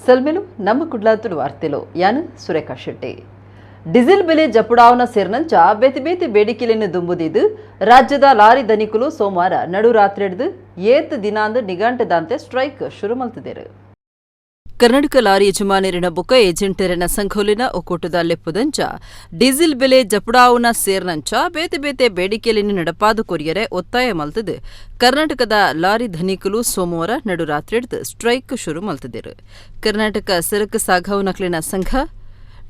ಸಲ್ಮೇಲು ನಮ್ಮ ಕುಡ್ಲಾತುಡು ವಾರ್ತೆಲು ಯಾನು ಸುರೇಖಾ ಶೆಟ್ಟಿ. ಡೀಸೆಲ್ ಬೆಲೆ ಜಪುಡಾವನ ಸೇರಿನಂಚ ಬೇತಿ ಬೇತಿ ಬೇಡಿಕೆಯನ್ನು ದುಂಬುದಿದ್ದು ರಾಜ್ಯದ ಲಾರಿ ಧನಿಕುಲು ಸೋಮವಾರ ನಡು ರಾತ್ರಿ ಹಿಡಿದು ಏತ್ ದಿನಾಂದು ನಿಘಂಟದಂತೆ ಸ್ಟ್ರೈಕ್ ಶುರು ಮಾಡ್ತಿದ್ದಾರೆ. ಕರ್ನಾಟಕ ಲಾರಿ ಯಜಮಾನರಿನ ಬುಕ್ಕ ಏಜೆಂಟರಿನ ಸಂಘೋಲಿನ ಒಕ್ಕೂಟದ ಲೆಪ್ಪುದಂಚ ಡೀಸೆಲ್ ಬೆಲೆ ಜಪುಡಾವನ ಸೇರ್ನಂಚ ಬೇತೆ ಬೇತೆ ಬೇಡಿಕೆಯನ್ನು ನಡಪಾದು ಕೊರಿಯರೆ ಒತ್ತಾಯ ಮಲ್ತದು ಕರ್ನಾಟಕದ ಲಾರಿ ಧನಿಕುಲು ಸೋಮವಾರ ನಡು ರಾತ್ರಿ ಹಿಡಿದು ಸ್ಟ್ರೈಕ್ ಶುರು ಮಲ್ತಿದ್ದಾರೆ. ಕರ್ನಾಟಕ ಸರಕು ಸಾಗವನಕ್ಲಿನ ಸಂಘ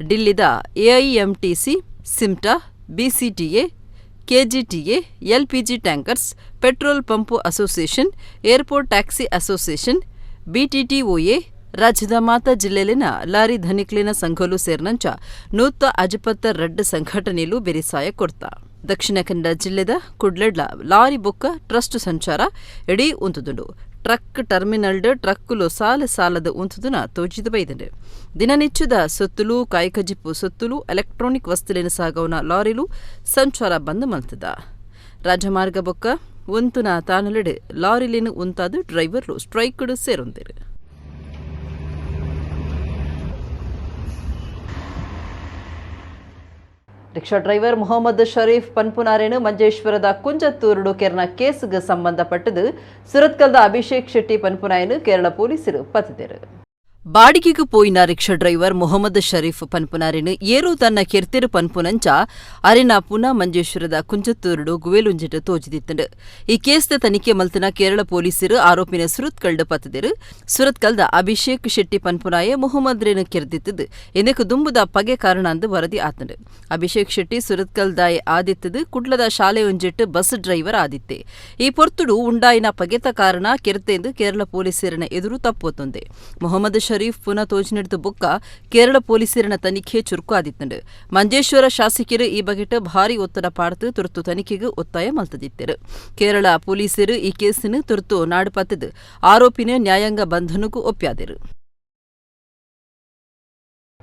ಡಿಲ್ಲಿದ AIMTC, SIMTA, BCTA, KGTA, LPG tankers, petrol pump association, airport taxi association, BTTOA, ರಾಜ್ಯದ ಮಾತಾ ಜಿಲ್ಲೆಲಿನ ಲಾರಿ ಧನಿಕ್ಲಿನ ಸಂಘಲು ಸೇರ್ನಂಚ ನೂತ ಅಜಪತ್ತ ರಡ್ಡ್ ಸಂಘಟನೆಲು ಬೆರಿಸಾಯ ಕೊಡ್ತಾ. ದಕ್ಷಿಣ ಕನ್ನಡ ಜಿಲ್ಲೆದ ಕುಡ್ಲಡ್ಲ ಲಾರಿ ಬೊಕ್ಕ ಟ್ರಸ್ಟ್ ಸಂಚಾರ ಎಡೀ ಉಂತುದುಂಡು. ಟ್ರಕ್ ಟರ್ಮಿನಲ್ಡ್ ಟ್ರಕ್ಕುಲು ಸಾಲದ ಉಂತುದುನ ತೋಜಿದು ಬೈದಂಡು. ದಿನನಿಚ್ಚದ ಸೊತ್ತುಲು ಕಾಯ್ಕಜಿಪ್ಪು ಸೊತ್ತುಲು ಎಲೆಕ್ಟ್ರಾನಿಕ್ ವಸ್ತುಲಿನ ಸಾಗವನ ಲಾರಿಲು ಸಂಚಾರ ಬಂದ್ ಮಲ್ತದ. ರಾಜಮಾರ್ಗ ಬೊಕ್ಕ ಉಂತುನ ತಾನುಲೆಡೆ ಲಾರಿಲಿನ ಉಂತಾದು ಡ್ರೈವರ್ಲು ಸ್ಟ್ರೈಕ್ಡು ಸೇರೊಂದಿರು. ರಿಕ್ಷಾ ಡ್ರೈವರ್ ಮೊಹಮ್ಮದ್ ಶರೀಫ್ ಪನ್ಪುನಾರೇನು ಮಂಜೇಶ್ವರದ ಕುಂಜತ್ತೂರುಡು ಕೆರನ ಕೇಸ್ಗೆ ಸಂಬಂಧಪಟ್ಟದು ಸುರತ್ಕಲ್ದ ಅಭಿಷೇಕ್ ಶೆಟ್ಟಿ ಪನ್ಪುನಾಯನು ಕೇರಳ ಪೊಲೀಸರು ಪತ್ತಿದರು. ಬಾಡಿಗೆಗೆ ಪೋಯಿನ ರಿಕ್ಷಾ ಡ್ರೈವರ್ ಮೊಹಮ್ಮದ್ ಶರೀಫ್ ಪನ್ಪುನಾರಿನು ಏರು ತನ್ನ ಕೆರ್ತಿರು ಪನ್ಪುನಂಚ ಅರಿನ ಪುನಃ ಮಂಜೇಶ್ವರದ ಕುಂಜತ್ತೂರುಡು ಗುವೇಲುಂಜಿಟ್ಟು ತೋಜಿದಿತ್ತಂಡು. ಈ ಕೇಸ್ದ ತನಿಖೆ ಮಲ್ತನ ಕೇರಳ ಪೊಲೀಸರು ಆರೋಪಿನ ಸುರತ್ಕಲ್ಡು ಪತ್ತಿದರು. ಸುರತ್ಕಲ್ದ ಅಭಿಷೇಕ್ ಶೆಟ್ಟಿ ಪನ್ಪುನಾಯ ಮೊಹಮ್ಮದ್ರೇನು ಕೆರ್ದಿತ್ತದು ಎನಕ್ಕೆ ದುಂಬುದ ಪಗೆ ಕಾರಣ ಅಂದು ವರದಿ ಆತಂಡು. ಅಭಿಷೇಕ್ ಶೆಟ್ಟಿ ಸುರತ್ಕಲ್ದಾಯ ಆದಿತ್ತದು ಕುಡ್ಲದ ಶಾಲೆ ಒಂಜಿಟ್ಟು ಬಸ್ ಡ್ರೈವರ್ ಆದಿತ್ತೆ. ಈ ಪೊರ್ತುಡು ಉಂಡಾಯಿನ ಪಗೆತ ಕಾರಣ ಕೆರ್ತೆಂದು ಕೇರಳ ಪೊಲೀಸರಿನ ಎದುರು ತಪ್ಪೊತ್ತೊಂದೆ. ಮೊಹಮ್ಮದ್ ಶರೀಫ್ ಪುನಃ ತೋಜಿನಿಡಿದ ಬುಕ್ಕ ಕೇರಳ ಪೊಲೀಸರಿನ ತನಿಖೆ ಚುರುಕು ಆದಿತ್ತಂಡು. ಮಂಜೇಶ್ವರ ಶಾಸಕರು ಈ ಬಗೆಟ್ ಭಾರಿ ಒತ್ತಡ ಪಾಡ್ತು ತುರ್ತು ತನಿಖೆಗೆ ಒತ್ತಾಯ ಮಲ್ತದಿತ್ತರು. ಕೇರಳ ಪೊಲೀಸರು ಈ ಕೇಸಿನ ತುರ್ತು ನಾಡು ಪತ್ತದು ಆರೋಪಿನ ನ್ಯಾಯಾಂಗ ಬಂಧನಕ್ಕೂ ಒಪ್ಪ್ಯಾದರು.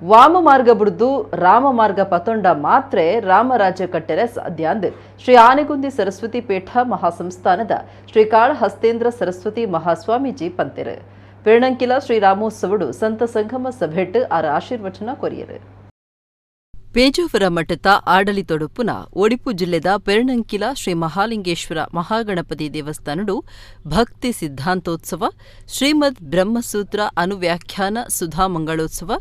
ವಾಮ ಮಾರ್ಗ ಬಿಡ್ದು ರಾಮ ಮಾರ್ಗ ಪತೊಂಡ ಮಾತ್ರೆ ರಾಮರಾಜ್ಯ ಕಟ್ಟರೆ ಸಾಧ್ಯ ಅಂದು ಶ್ರೀ ಆನೆಗುಂದಿ ಸರಸ್ವತಿ ಪೀಠ ಮಹಾಸಂಸ್ಥಾನದ ಶ್ರೀಕಾಳಹಸ್ತೇಂದ್ರ ಸರಸ್ವತಿ ಮಹಾಸ್ವಾಮೀಜಿ ಪಂತೆರು. ಪೇರ್ಣಂಕಿಲ ಶ್ರೀರಾಮೋತ್ಸವಡು ಸಂತ ಸಂಗಮ ಸಭೆಟ್ಟು ಆರ ಆಶೀರ್ವಚನ ಕೊರಿಯರು. ಪೇಜಾವರ ಮಠದ ಆಡಳಿತೊಡುಪುನ ಒಡಿಪು ಜಿಲ್ಲೆದ ಪೆರ್ಣಂಕಿಲ ಶ್ರೀ ಮಹಾಲಿಂಗೇಶ್ವರ ಮಹಾಗಣಪತಿ ದೇವಸ್ಥಾನಡು ಭಕ್ತಿ ಸಿದ್ಧಾಂತೋತ್ಸವ, ಶ್ರೀಮದ್ ಬ್ರಹ್ಮಸೂತ್ರ ಅನುವ್ಯಾಖ್ಯಾನ ಸುಧಾಮಂಗಳೋತ್ಸವ,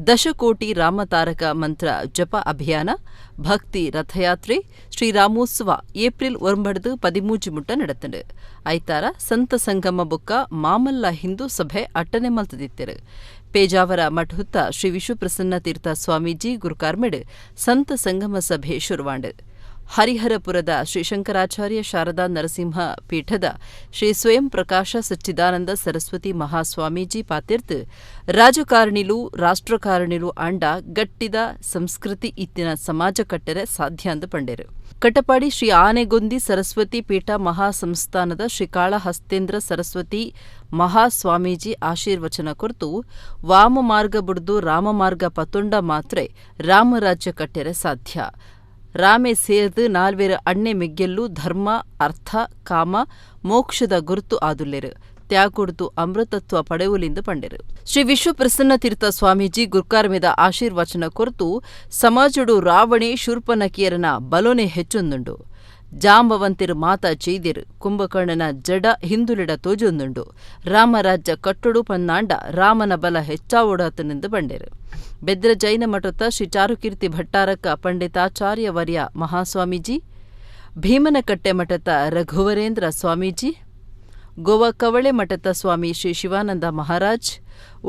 ದಶಕೋಟಿ ರಾಮತಾರಕ ಮಂತ್ರ ಜಪ ಅಭಿಯಾನ, ಭಕ್ತಿ ರಥಯಾತ್ರೆ, ಶ್ರೀರಾಮೋತ್ಸವ ಏಪ್ರಿಲ್ 9-13 ಮುಟ್ಟ ನಡೆತಂಡು. ಐತಾರ ಸಂತ ಸಂಗಮ ಬುಕ್ಕ ಮಾಮಲ್ಲ ಹಿಂದೂ ಸಭೆ ಅಟ್ಟನೆ ಮಲ್ತದಿತ್ತರು. ಪೇಜಾವರ ಮಠಹುತ್ತ ಶ್ರೀ ವಿಶ್ವಪ್ರಸನ್ನ ತೀರ್ಥ ಸ್ವಾಮೀಜಿ ಗುರುಕಾರ್ಮೆಡ್ ಸಂತ ಸಂಗಮ ಸಭೆ ಶುರುವಾಂಡು. ಹರಿಹರಪುರದ ಶ್ರೀ ಶಂಕರಾಚಾರ್ಯ ಶಾರದಾ ನರಸಿಂಹ ಪೀಠದ ಶ್ರೀ ಸ್ವಯಂ ಪ್ರಕಾಶ ಸಚ್ಚಿದಾನಂದ ಸರಸ್ವತಿ ಮಹಾಸ್ವಾಮೀಜಿ ಪಾತಿರ್ತ್ ರಾಜಕಾರಣಿಲು ರಾಷ್ಟ್ರಕಾರಣಿಲು ಆಂಡ ಗಟ್ಟಿದ ಸಂಸ್ಕೃತಿ ಇತ್ತಿನ ಸಮಾಜ ಕಟ್ಟರೆ ಸಾಧ್ಯ ಅಂದು ಪಂಡೇರು. ಕಟಪಾಡಿ ಶ್ರೀ ಆನೆಗೊಂದಿ ಸರಸ್ವತಿ ಪೀಠ ಮಹಾಸಂಸ್ಥಾನದ ಶ್ರೀಕಾಳಹಸ್ತೇಂದ್ರ ಸರಸ್ವತಿ ಮಹಾಸ್ವಾಮೀಜಿ ಆಶೀರ್ವಚನ ಕುರಿತು ವಾಮ ಮಾರ್ಗ ಬಿಡ್ದು ರಾಮಮಾರ್ಗ ಪತೊಂಡ ಮಾತ್ರೆ ರಾಮರಾಜ್ಯ ಕಟ್ಟೆರೆ ಸಾಧ್ಯ. ರಾಮೆ ಸೇರ್ದು ನಾಲ್ವೇರು ಅಣ್ಣೆ ಮೆಗ್ಗೆಲ್ಲು ಧರ್ಮ ಅರ್ಥ ಕಾಮ ಮೋಕ್ಷದ ಗುರುತು ಆದುಲ್ಲೆರು ತ್ಯಾಗುಡ್ದು ಅಮೃತತ್ವ ಪಡೆಯುಲಿಂದು ಪಂಡೆರು. ಶ್ರೀ ವಿಶ್ವಪ್ರಸನ್ನ ತೀರ್ಥ ಸ್ವಾಮೀಜಿ ಗುರ್ಕಾರ್ಮೆದ ಆಶೀರ್ವಚನ ಕುರಿತು ಸಮಾಜಡು ರಾವಣೆ ಶೂರ್ಪನಕಿಯರನ ಬಲೋನೆ ಹೆಚ್ಚೊಂದುಂಡು. ಜಾಂಬವಂತಿರು ಮಾತಾ ಚೈದಿರು ಕುಂಭಕರ್ಣನ ಜಡ ಹಿಂದುಲಿಡ ತೋಜೊಂದುಂಡು. ರಾಮರಾಜ್ಯ ಕಟ್ಟೊಡು ಪನ್ನಾಂಡ ರಾಮನ ಬಲ ಹೆಚ್ಚಾವೊಡಾತನೆಂದು ಬಂಡೆರು. ಬೆದ್ರ ಜೈನ ಮಠದ ಶ್ರೀ ಚಾರುಕೀರ್ತಿ ಭಟ್ಟಾರಕ ಪಂಡಿತಾಚಾರ್ಯ ವರ್ಯ ಮಹಾಸ್ವಾಮೀಜಿ, ಭೀಮನಕಟ್ಟೆ ಮಠದ ರಘುವರೇಂದ್ರ ಸ್ವಾಮೀಜಿ, ಗೋವಾ ಕವಳೆ ಮಠದ ಸ್ವಾಮಿ ಶ್ರೀ ಶಿವಾನಂದ ಮಹಾರಾಜ್,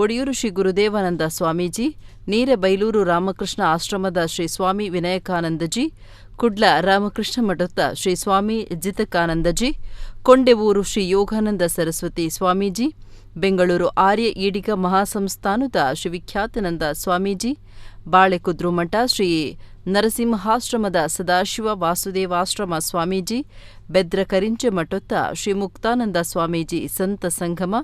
ಒಡಿಯೂರು ಶ್ರೀ ಗುರುದೇವಾನಂದ ಸ್ವಾಮೀಜಿ, ನೀರೆಬೈಲೂರು ರಾಮಕೃಷ್ಣ ಆಶ್ರಮದ ಶ್ರೀ ಸ್ವಾಮಿ ವಿನಾಯಕಾನಂದಜಿ, ಕುಡ್ಲ ರಾಮಕೃಷ್ಣ ಮಠದ ಶ್ರೀ ಸ್ವಾಮಿ ಜಿತಕಾನಂದಜಿ, ಕೊಂಡೆವೂರು ಶ್ರೀ ಯೋಗಾನಂದ ಸರಸ್ವತಿ ಸ್ವಾಮೀಜಿ, ಬೆಂಗಳೂರು ಆರ್ಯ ಈಡಿಗ ಮಹಾಸಂಸ್ಥಾನದ ಶ್ರೀ ವಿಖ್ಯಾತಾನಂದ ಸ್ವಾಮೀಜಿ, ಬಾಳೆಕುದ್ರು ಮಠ ಶ್ರೀ ನರಸಿಂಹಾಶ್ರಮದ ಸದಾಶಿವ ವಾಸುದೇವಾಶ್ರಮ ಸ್ವಾಮೀಜಿ, ಬೆದ್ರ ಕರಿಂಚೆ ಮಠದ ಶ್ರೀ ಮುಕ್ತಾನಂದ ಸ್ವಾಮೀಜಿ ಸಂತ ಸಂಗಮ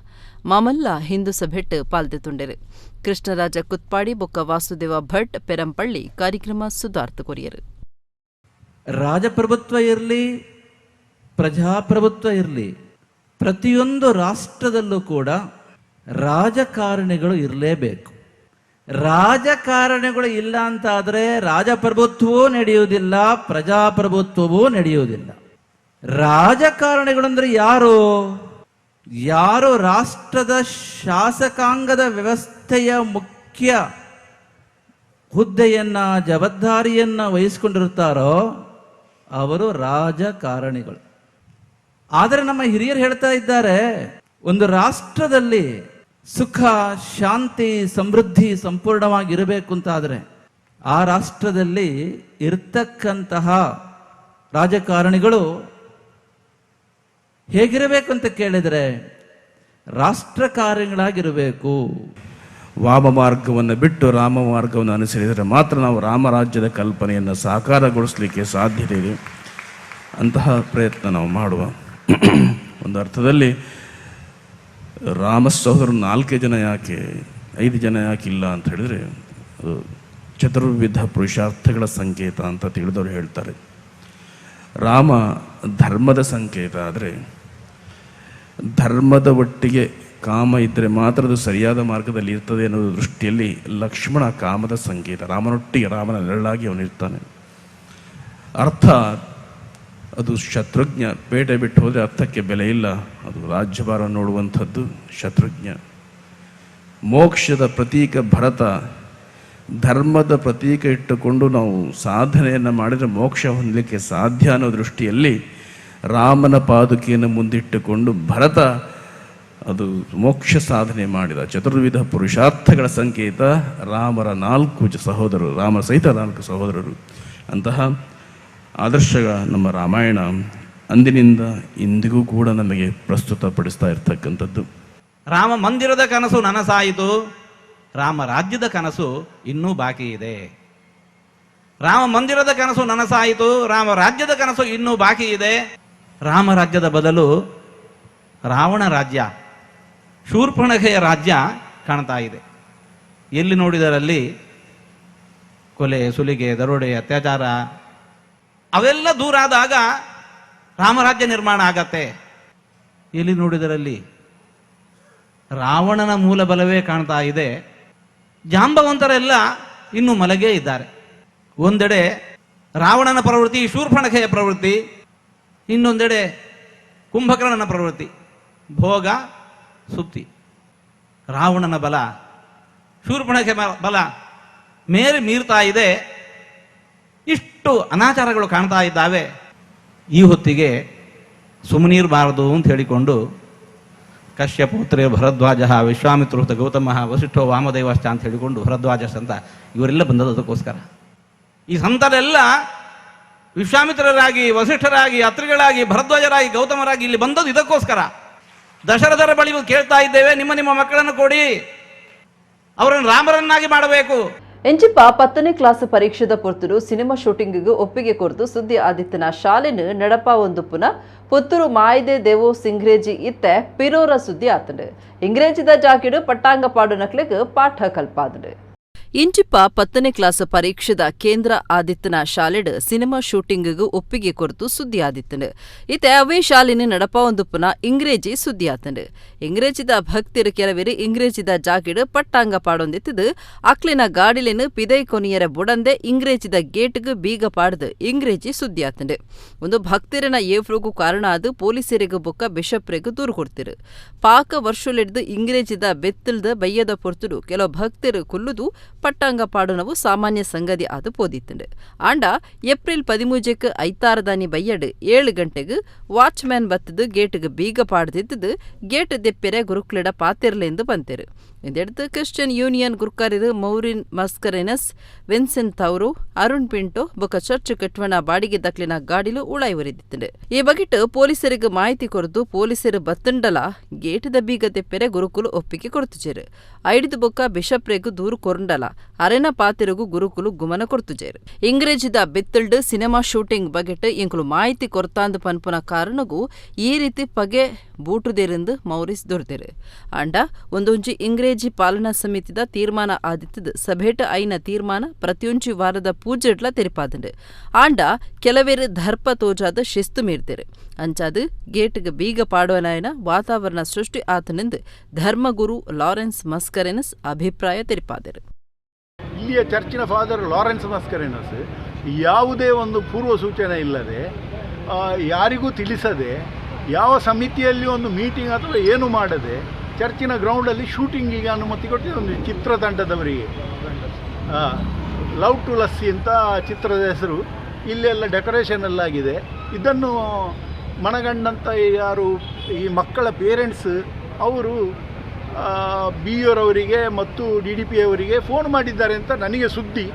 ಮಾಮಲ್ಲ ಹಿಂದೂ ಸಭೆಟ್ ಪಾಲ್ದೆತುಂಡೆರು. ಕೃಷ್ಣರಾಜ ಕುತ್ಪಾಡಿ ಬೊಕ್ಕ ವಾಸುದೇವ ಭಟ್ ಪೆರಂಪಳ್ಳಿ ಕಾರ್ಯಕ್ರಮ ಸುಧಾರ್ಥ ಕೊರಿಯರು. ರಾಜಪ್ರಭುತ್ವ ಇರಲಿ ಪ್ರಜಾಪ್ರಭುತ್ವ ಇರಲಿ, ಪ್ರತಿಯೊಂದು ರಾಷ್ಟ್ರದಲ್ಲೂ ಕೂಡ ರಾಜಕಾರಣಿಗಳು ಇರಲೇಬೇಕು. ರಾಜಕಾರಣಿಗಳು ಇಲ್ಲ ಅಂತಾದರೆ ರಾಜಪ್ರಭುತ್ವವೂ ನಡೆಯುವುದಿಲ್ಲ, ಪ್ರಜಾಪ್ರಭುತ್ವವೂ ನಡೆಯುವುದಿಲ್ಲ. ರಾಜಕಾರಣಿಗಳಂದ್ರೆ ಯಾರು? ಯಾರು ರಾಷ್ಟ್ರದ ಶಾಸಕಾಂಗದ ವ್ಯವಸ್ಥೆಯ ಮುಖ್ಯ ಹುದ್ದೆಯನ್ನ, ಜವಾಬ್ದಾರಿಯನ್ನ ವಹಿಸಿಕೊಂಡಿರ್ತಾರೋ ಅವರು ರಾಜಕಾರಣಿಗಳು. ಆದರೆ ನಮ್ಮ ಹಿರಿಯರು ಹೇಳ್ತಾ ಇದ್ದಾರೆ, ಒಂದು ರಾಷ್ಟ್ರದಲ್ಲಿ ಸುಖ, ಶಾಂತಿ, ಸಮೃದ್ಧಿ ಸಂಪೂರ್ಣವಾಗಿರಬೇಕು ಅಂತಾದರೆ ಆ ರಾಷ್ಟ್ರದಲ್ಲಿ ಇರ್ತಕ್ಕಂತಹ ರಾಜಕಾರಣಿಗಳು ಹೇಗಿರಬೇಕು ಅಂತ ಕೇಳಿದರೆ ರಾಷ್ಟ್ರಕಾರಣಿಗಳಾಗಿರಬೇಕು. ವಾಮ ಮಾರ್ಗವನ್ನು ಬಿಟ್ಟು ರಾಮ ಮಾರ್ಗವನ್ನು ಅನುಸರಿಸಿದರೆ ಮಾತ್ರ ನಾವು ರಾಮರಾಜ್ಯದ ಕಲ್ಪನೆಯನ್ನು ಸಾಕಾರಗೊಳಿಸಲಿಕ್ಕೆ ಸಾಧ್ಯತೆ ಇದೆ. ಅಂತಹ ಪ್ರಯತ್ನ ನಾವು ಮಾಡುವ. ಒಂದು ಅರ್ಥದಲ್ಲಿ ರಾಮ ಸಹೋದರರು 4 ಜನ ಯಾಕೆ 5 ಜನ ಯಾಕೆ ಇಲ್ಲ ಅಂತ ಹೇಳಿದರೆ ಅದು ಚತುರ್ವಿಧ ಪುರುಷಾರ್ಥಗಳ ಸಂಕೇತ ಅಂತ ತಿಳಿದವರು ಹೇಳ್ತಾರೆ. ರಾಮ ಧರ್ಮದ ಸಂಕೇತ ಆದರೆ ಧರ್ಮದ ಒಟ್ಟಿಗೆ ಕಾಮ ಇದ್ದರೆ ಮಾತ್ರ ಅದು ಸರಿಯಾದ ಮಾರ್ಗದಲ್ಲಿ ಇರ್ತದೆ ಅನ್ನೋದು ದೃಷ್ಟಿಯಲ್ಲಿ ಲಕ್ಷ್ಮಣ ಕಾಮದ ಸಂಕೇತ. ರಾಮನೊಟ್ಟಿಗೆ, ರಾಮನ ನೆರಳಾಗಿ ಅವನಿರ್ತಾನೆ. ಅರ್ಥ ಅದು ಶತ್ರುಘ್ನ. ಪೇಟೆ ಬಿಟ್ಟು ಹೋದರೆ ಅರ್ಥಕ್ಕೆ ಬೆಲೆ ಇಲ್ಲ. ಅದು ರಾಜ್ಯಭಾರ ನೋಡುವಂಥದ್ದು ಶತ್ರುಘ್ನ. ಮೋಕ್ಷದ ಪ್ರತೀಕ ಭರತ. ಧರ್ಮದ ಪ್ರತೀಕ ಇಟ್ಟುಕೊಂಡು ನಾವು ಸಾಧನೆಯನ್ನು ಮಾಡಿದರೆ ಮೋಕ್ಷ ಹೊಂದಲಿಕ್ಕೆ ಸಾಧ್ಯ ಅನ್ನೋ ದೃಷ್ಟಿಯಲ್ಲಿ ರಾಮನ ಪಾದುಕೆಯನ್ನು ಮುಂದಿಟ್ಟುಕೊಂಡು ಭರತ ಅದು ಮೋಕ್ಷ ಸಾಧನೆ ಮಾಡಿದ. ಚತುರ್ವಿಧ ಪುರುಷಾರ್ಥಗಳ ಸಂಕೇತ ರಾಮರ 4 ಸಹೋದರರು, ರಾಮ ಸಹಿತ 4 ಸಹೋದರರು. ಅಂತಹ ಆದರ್ಶ ನಮ್ಮ ರಾಮಾಯಣ ಅಂದಿನಿಂದ ಇಂದಿಗೂ ಕೂಡ ನಮಗೆ ಪ್ರಸ್ತುತಪಡಿಸ್ತಾ ಇರ್ತಕ್ಕಂಥದ್ದು. ರಾಮ ಮಂದಿರದ ಕನಸು ನನಸಾಯಿತು, ರಾಮ ರಾಜ್ಯದ ಕನಸು ಇನ್ನೂ ಬಾಕಿ ಇದೆ. ರಾಮ ಮಂದಿರದ ಕನಸು ನನಸಾಯಿತು, ರಾಮ ರಾಜ್ಯದ ಕನಸು ಇನ್ನೂ ಬಾಕಿ ಇದೆ. ರಾಮ ರಾಜ್ಯದ ಬದಲು ರಾವಣ ರಾಜ್ಯ, ಶೂರ್ಪಣಖೆಯ ರಾಜ್ಯ ಕಾಣ್ತಾ ಇದೆ. ಎಲ್ಲಿ ನೋಡಿದರಲ್ಲಿ ಕೊಲೆ, ಸುಲಿಗೆ, ದರೋಡೆ, ಅತ್ಯಾಚಾರ ಅವೆಲ್ಲ ದೂರ ಆದಾಗ ರಾಮರಾಜ್ಯ ನಿರ್ಮಾಣ ಆಗತ್ತೆ. ಎಲ್ಲಿ ನೋಡಿದರಲ್ಲಿ ರಾವಣನ ಮೂಲ ಬಲವೇ ಕಾಣ್ತಾ ಇದೆ. ಜಾಂಬವಂತರೆಲ್ಲ ಇನ್ನೂ ಮಲಗೇ ಇದ್ದಾರೆ. ಒಂದೆಡೆ ರಾವಣನ ಪ್ರವೃತ್ತಿ, ಶೂರ್ಪಣಖೆಯ ಪ್ರವೃತ್ತಿ, ಇನ್ನೊಂದೆಡೆ ಕುಂಭಕರ್ಣನ ಪ್ರವೃತ್ತಿ, ಭೋಗ ಸುತ್ತಿ. ರಾವಣನ ಬಲ, ಶೂರ್ಪಣಖೆ ಬಲ ಮೀರ್ತಾ ಇದೆ. ಇಷ್ಟು ಅನಾಚಾರಗಳು ಕಾಣ್ತಾ ಇದ್ದಾವೆ. ಈ ಹೊತ್ತಿಗೆ ಸುಮ್ಮನಿರಬಾರದು ಅಂತ ಹೇಳಿಕೊಂಡು ಕಶ್ಯಪುತ್ರೇ ಭರದ್ವಾಜ, ವಿಶ್ವಾಮಿತ್ರೂತ ಗೌತಮ, ವಸಿಷ್ಠೋ ವಾಮದೇವಶ್ಚ ಅಂತ ಹೇಳಿಕೊಂಡು ಭರದ್ವಾಜ ಸಂತ ಇವರೆಲ್ಲ ಬಂದದ್ದು ಅದಕ್ಕೋಸ್ಕರ. ಈ ಸಂತರೆಲ್ಲ ವಿಶ್ವಾಮಿತ್ರರಾಗಿ, ವಸಿಷ್ಠರಾಗಿ, ಅತ್ರಿಗಳಾಗಿ, ಭರದ್ವಾಜರಾಗಿ, ಗೌತಮರಾಗಿ ಇಲ್ಲಿ ಬಂದದ್ದು ಇದಕ್ಕೋಸ್ಕರ. ದಶರಥರ ಬಳಿ ಕೇಳ್ತಾ ಇದ್ದೇವೆ, ನಿಮ್ಮ ಮಕ್ಕಳನ್ನು ಕೊಡಿ, ಅವರನ್ನು ರಾಮರನ್ನಾಗಿ ಮಾಡಬೇಕು. ಎಂಚಿಪ್ಪ 10ನೇ ಕ್ಲಾಸ್ ಪರೀಕ್ಷೆದ ಪೊರ್ತುರು ಸಿನಿಮಾ ಶೂಟಿಂಗಿಗೂ ಒಪ್ಪಿಗೆ ಕೊರತು ಸುದ್ದಿ ಆದಿತ್ಯನ ಶಾಲೆನು ನಡಪ ಒಂದು ಪುನಃ ಪುತ್ತೂರು ಮಾಯ್ದೆ ದೇವೋ ಸಿಂಗ್ರೇಜಿ ಇತ್ತೆ ಪಿರೋರ ಸುದ್ದಿ ಆತಂಡು. ಇಂಗ್ರೇಜಿದ ಜಾಕಿಡು ಪಟ್ಟಾಂಗ ಪಾಡು ನಕ್ಲೆಗ್ ಪಾಠ ಕಲ್ಪಾದಡು. ಇಂಚಿಪ್ಪ 10ನೇ ಕ್ಲಾಸ್ ಪರೀಕ್ಷೆದ ಕೇಂದ್ರ ಆದಿತ್ತನ ಶಾಲೆಡ್ ಸಿನಿಮಾ ಶೂಟಿಂಗಿಗೂ ಒಪ್ಪಿಗೆ ಕೊರತು ಸುದ್ದಿ ಆದಿತ್ತಂಡು. ಇತ್ತೆ ಅವೇ ಶಾಲಿನ ನಡಪ ಒಂದು ಪುನಃ ಇಂಗ್ರೇಜಿ ಸುದ್ದಿ ಆತಂಡು. ಇಂಗ್ರೇಜಿದ ಭಕ್ತಿರು ಕೆಲವೇರು ಇಂಗ್ರೇಜಿದ ಜಾಗಿಡ್ ಪಟ್ಟಾಂಗ ಪಾಡೊಂದಿತ್ತದು ಅಕ್ಲಿನ ಗಾಡಿಲಿನ ಪಿದೈ ಕೊನಿಯರ ಬುಡಂದೆ ಇಂಗ್ರೇಜಿದ ಗೇಟ್ಗ್ ಬೀಗ ಪಾಡ್ದು ಇಂಗ್ರೇಜಿ ಸುದ್ದಿ ಆತಂಡು. ಒಂದು ಭಕ್ತಿರನ ಏಫ್ರಿಗೂ ಕಾರಣ ಅದು ಪೊಲೀಸರಿಗೂ ಬೊಕ್ಕ ಬಿಷಪ್ರಿಗೂ ದೂರು ಕೊಡ್ತಿರು. ಪಾಕ ವರ್ಷಲಿಡ್ದು ಇಂಗ್ರೇಜಿದ ಬೆತ್ತಲ್ದ ಬಯ್ಯದ ಪೊರ್ತುಡು ಕೆಲವು ಭಕ್ತಿರು ಕುಲ್ಲುದು ಪಟ್ಟಾಂಗ ಪಾಡುನವು ಸಾಮಾನ್ಯ ಸಂಗತಿ ಅದು ಪೋದಿತ್ತಂಡು. ಆಂಡ ಏಪ್ರಿಲ್ 13ಕ್ಕೆ ಐತಾರದಾನಿ ಬಯ್ಯಡ್ 7 ಗಂಟೆಗೆ ವಾಚ್ಮ್ಯಾನ್ ಬತ್ತದು ಗೇಟ್ಗೆ ಬೀಗ ಪಾಡ್ದಿದ್ದು ಗೇಟ್ ದೆಪ್ಪೆರೆ ಗುರುಕ್ಲಿಡ ಪಾತಿರ್ಲೆಂದು ಬಂತೆರು. ಇದೆಡ್ದು ಕ್ರಿಶ್ಚಿಯನ್ ಯೂನಿಯನ್ ಗುರುಕಾರಿರು ಮೌರಿನ್ ಮಸ್ಕರೆನಸ್, ವಿನ್ಸೆಂಟ್ ತೌರು, ಅರುಣ್ ಪಿಂಟೋ ಬೊಕ ಚರ್ಚ್ ಕಟ್ವಣ ಬಾಡಿಗೆ ದಕ್ಲಿನ ಗಾಡಿಲು ಉಳಾಯಿ ಒರಿದಿತ್ತಂಡು. ಈ ಬಗೆಟ್ ಪೊಲೀಸರಿಗೆ ಮಾಹಿತಿ ಕೊರತು ಪೊಲೀಸರು ಬತ್ತಂಡಲ ಗೇಟ್ದ ಬೀಗ ದೆಪ್ಪೆರೆ ಗುರುಕುಲು ಒಪ್ಪಿಗೆ ಕೊಡ್ತುಜೇರು. ಐಡಿದು ಬೊಕ್ಕ ಬಿಷಪ್ರೆಗೂ ದೂರು ಕೊರಂಡಲ ಅರೆನ ಪಾತಿರಿಗೂ ಗುರುಕುಲು ಗುಮನ ಕೊಡ್ತುಜೇರು. ಇಂಗ್ರೇಜಿದ ಬೆತ್ತಲ್ಡ್ ಸಿನಿಮಾ ಶೂಟಿಂಗ್ ಬಗೆಟ್ ಇಂಕುಲು ಮಾಹಿತಿ ಕೊರತಾಂದು ಪನ್ಪುನ ಕಾರಣಗೂ ಈ ರೀತಿ ಪಗೆ ಬೂಟುದೇರೆಂದು ಮೌರಿಸ್ ದೊರೆತೆರು. ಅಂಡ ಒಂದೊಂಜಿ ಇಂಗ್ರೇಜಿ ಕೆಎಜಿ ಪಾಲನಾ ಸಮಿತಿದ ತೀರ್ಮಾನ ಆದಿತ್ತದು ಸಭೆಟ ಐನ ತೀರ್ಮಾನ ಪ್ರತಿಯೊಂಚಿ ವಾರದ ಪೂಜೆಟ್ಲ ತೆರಿಪಾದಂಡು ಆಂಡ ಕೆಲವೇರು ದರ್ಪ ತೋಜಾದ ಶಿಸ್ತು ಮೀರ್ತೆರು ಅಂಚಾದು ಗೇಟ್ಗೆ ಬೀಗ ಪಾಡುವನಾಯನ ವಾತಾವರಣ ಸೃಷ್ಟಿ ಆತನೆಂದು ಧರ್ಮಗುರು ಲಾರೆನ್ಸ್ ಮಸ್ಕರೆನಸ್ ಅಭಿಪ್ರಾಯ ತೆರಿಪಾದರು. ಇಲ್ಲಿಯ ಚರ್ಚಿನ ಫಾದರ್ ಲಾರೆನ್ಸ್ ಮಸ್ಕರೆನಸ್ ಯಾವುದೇ ಒಂದು ಪೂರ್ವ ಸೂಚನೆ ಇಲ್ಲದೆ ಯಾರಿಗೂ ತಿಳಿಸದೆ ಯಾವ ಸಮಿತಿಯಲ್ಲಿ ಒಂದು ಮೀಟಿಂಗ್ ಅಥವಾ ಏನು ಮಾಡದೆ ಚರ್ಚಿನ ಗ್ರೌಂಡಲ್ಲಿ ಶೂಟಿಂಗಿಗೆ ಅನುಮತಿ ಕೊಟ್ಟಿದೆ. ಒಂದು ಚಿತ್ರತಂಡದವರಿಗೆ ಲವ್ ಟು ಲಸ್ಸಿ ಅಂತ ಚಿತ್ರದ ಹೆಸರು, ಇಲ್ಲೆಲ್ಲ ಡೆಕೋರೇಷನ್ ಎಲ್ಲ ಆಗಿದೆ. ಇದನ್ನು ಮನಗಂಡಂಥ ಯಾರು ಈ ಮಕ್ಕಳ ಪೇರೆಂಟ್ಸ್ ಅವರು BO ಮತ್ತು DDP ಅವರಿಗೆ ಫೋನ್ ಮಾಡಿದ್ದಾರೆ ಅಂತ ನನಗೆ ಸುದ್ದಿ.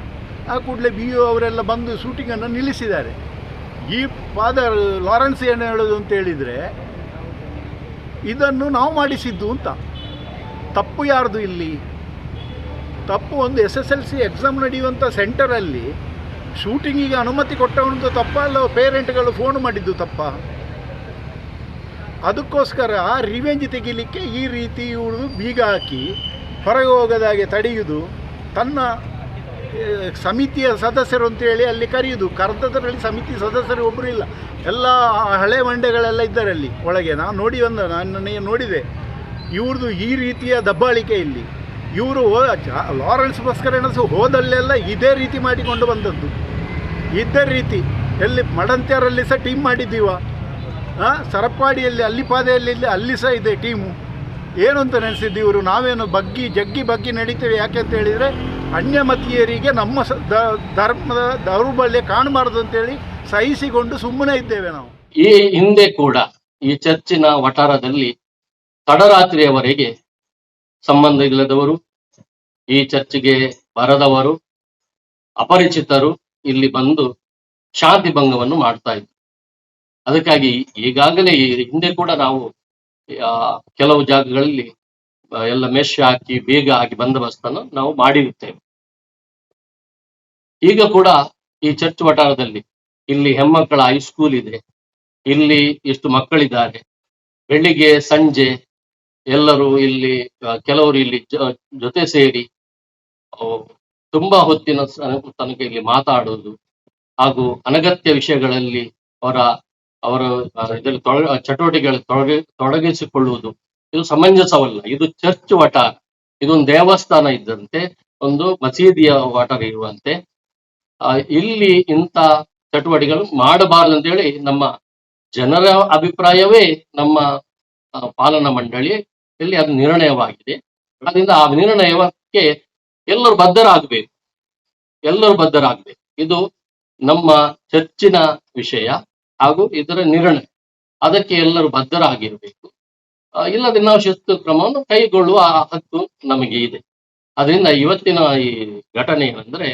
ಆ ಕೂಡಲೇ BO ಅವರೆಲ್ಲ ಬಂದು ಶೂಟಿಂಗನ್ನು ನಿಲ್ಲಿಸಿದ್ದಾರೆ. ಈ ಫಾದರ್ ಲಾರೆನ್ಸ್ ಏನು ಹೇಳೋದು ಅಂತ ಹೇಳಿದರೆ, ಇದನ್ನು ನಾವು ಮಾಡಿಸಿದ್ದು ಅಂತ. ತಪ್ಪು ಯಾರ್ದು ಇಲ್ಲಿ? ತಪ್ಪು ಒಂದು SSLC ಎಕ್ಸಾಮ್ ನಡೆಯುವಂಥ ಸೆಂಟರಲ್ಲಿ ಶೂಟಿಂಗಿಗೆ ಅನುಮತಿ ಕೊಟ್ಟವನದು ತಪ್ಪ ಅಲ್ಲ ಪೇರೆಂಟ್ಗಳು ಫೋನ್ ಮಾಡಿದ್ದು ತಪ್ಪ? ಅದಕ್ಕೋಸ್ಕರ ರಿವೆಂಜ್ ತೆಗಿಲಿಕ್ಕೆ ಈ ರೀತಿ ಇವಳು ಬೀಗ ಹಾಕಿ ಹೊರಗೆ ಹೋಗೋದಾಗೆ ತಡೆಯುವುದು, ತನ್ನ ಸಮಿತಿಯ ಸದಸ್ಯರು ಅಂತೇಳಿ ಅಲ್ಲಿ ಕರೆಯುವುದು. ಕರೆದದರಲ್ಲಿ ಸಮಿತಿ ಸದಸ್ಯರು ಒಬ್ಬರು ಇಲ್ಲ, ಎಲ್ಲ ಹಳೆ ಮಂಡೆಗಳೆಲ್ಲ ಇದ್ದಾರೆ ಅಲ್ಲಿ ಒಳಗೆ. ನಾನು ನೋಡಿದೆ ಇವ್ರದ್ದು ಈ ರೀತಿಯ ದಬ್ಬಾಳಿಕೆ ಇಲ್ಲಿ. ಇವರು ಲಾರೆನ್ಸ್ ಮಸ್ಕರೆನಸ್ ಹೋದಲ್ಲೆಲ್ಲ ಇದೇ ರೀತಿ ಮಾಡಿಕೊಂಡು ಬಂದದ್ದು. ಇದೇ ರೀತಿ ಎಲ್ಲಿ ಮಡಂತ್ಯರಲ್ಲಿ ಸಹ ಟೀಮ್ ಮಾಡಿದ್ದೀವ, ಸರಪಾಡಿಯಲ್ಲಿ ಅಲ್ಲಿಪಾದೆಯಲ್ಲಿ ಅಲ್ಲಿ ಸಹ ಇದೆ ಟೀಮು. ಏನು ಅಂತ ನೆನೆಸಿದ್ದು ಇವರು? ನಾವೇನು ಜಗ್ಗಿ ನಡೀತೇವೆ. ಯಾಕೆ ಅಂತ ಹೇಳಿದರೆ ಅನ್ಯಮತೀಯರಿಗೆ ನಮ್ಮ ಧರ್ಮದ ದೌರ್ಬಲ್ಯ ಕಾಣಬಾರ್ದು ಅಂತೇಳಿ ಸಹಿಸಿಕೊಂಡು ಸುಮ್ಮನೆ ಇದ್ದೇವೆ ನಾವು. ಈ ಹಿಂದೆ ಕೂಡ ಈ ಚರ್ಚಿನ ವಠಾರದಲ್ಲಿ ತಡರಾತ್ರಿಯವರೆಗೆ ಸಂಬಂಧ ಇಲ್ಲದವರು, ಈ ಚರ್ಚಿಗೆ ಬರದವರು, ಅಪರಿಚಿತರು ಇಲ್ಲಿ ಬಂದು ಶಾಂತಿ ಭಂಗವನ್ನು ಮಾಡ್ತಾ ಇದ್ರು. ಅದಕ್ಕಾಗಿ ಈಗಾಗಲೇ ಹಿಂದೆ ಕೂಡ ನಾವು ಕೆಲವು ಜಾಗಗಳಲ್ಲಿ ಎಲ್ಲ ಮೆಶ್ ಹಾಕಿ ಬೇಗ ಹಾಕಿ ಬಂದೋಬಸ್ತನ್ನು ನಾವು ಮಾಡಿರುತ್ತೇವೆ. ಈಗ ಕೂಡ ಈ ಚರ್ಚ್ ವಠಾರದಲ್ಲಿ ಇಲ್ಲಿ ಹೆಣ್ಮಕ್ಕಳ ಹೈಸ್ಕೂಲ್ ಇದೆ, ಇಲ್ಲಿ ಎಷ್ಟು ಮಕ್ಕಳಿದ್ದಾರೆ. ಬೆಳಿಗ್ಗೆ ಸಂಜೆ ಎಲ್ಲರೂ ಇಲ್ಲಿ ಕೆಲವರು ಇಲ್ಲಿ ಜೊತೆ ಸೇರಿ ತುಂಬಾ ಹೊತ್ತಿನ ತನಕ ಇಲ್ಲಿ ಮಾತಾಡುವುದು ಹಾಗೂ ಅನಗತ್ಯ ವಿಷಯಗಳಲ್ಲಿ ಅವರ ಇದರಲ್ಲಿ ಚಟುವಟಿಕೆಗಳಲ್ಲಿ ತೊಡಗಿಸಿಕೊಳ್ಳುವುದು ಇದು ಸಮಂಜಸವಲ್ಲ. ಇದು ಚರ್ಚ್ ವಠಾರ, ಇದೊಂದು ದೇವಸ್ಥಾನ ಇದ್ದಂತೆ, ಒಂದು ಮಸೀದಿಯ ವಠಾರ ಇರುವಂತೆ ಇಲ್ಲಿ ಇಂಥ ಚಟುವಟಿಕೆಗಳು ಮಾಡಬಾರದು ಅಂತೇಳಿ ನಮ್ಮ ಜನರ ಅಭಿಪ್ರಾಯವೇ ನಮ್ಮ ಪಾಲನಾ ಮಂಡಳಿಯಲ್ಲಿ ಅದು ನಿರ್ಣಯವಾಗಿದೆ. ಅದರಿಂದ ಆ ನಿರ್ಣಯಕ್ಕೆ ಎಲ್ಲರೂ ಬದ್ಧರಾಗಬೇಕು. ಇದು ನಮ್ಮ ಚರ್ಚಿನ ವಿಷಯ ಹಾಗೂ ಇದರ ನಿರ್ಣಯ, ಅದಕ್ಕೆ ಎಲ್ಲರೂ ಬದ್ಧರಾಗಿರಬೇಕು. ಇಲ್ಲದೆ ನಾವು ಶಿಸ್ತು ಕ್ರಮವನ್ನು ಕೈಗೊಳ್ಳುವ ಹಕ್ಕು ನಮಗೆ ಇದೆ. ಅದರಿಂದ ಇವತ್ತಿನ ಈ ಘಟನೆ ಏನಂದ್ರೆ,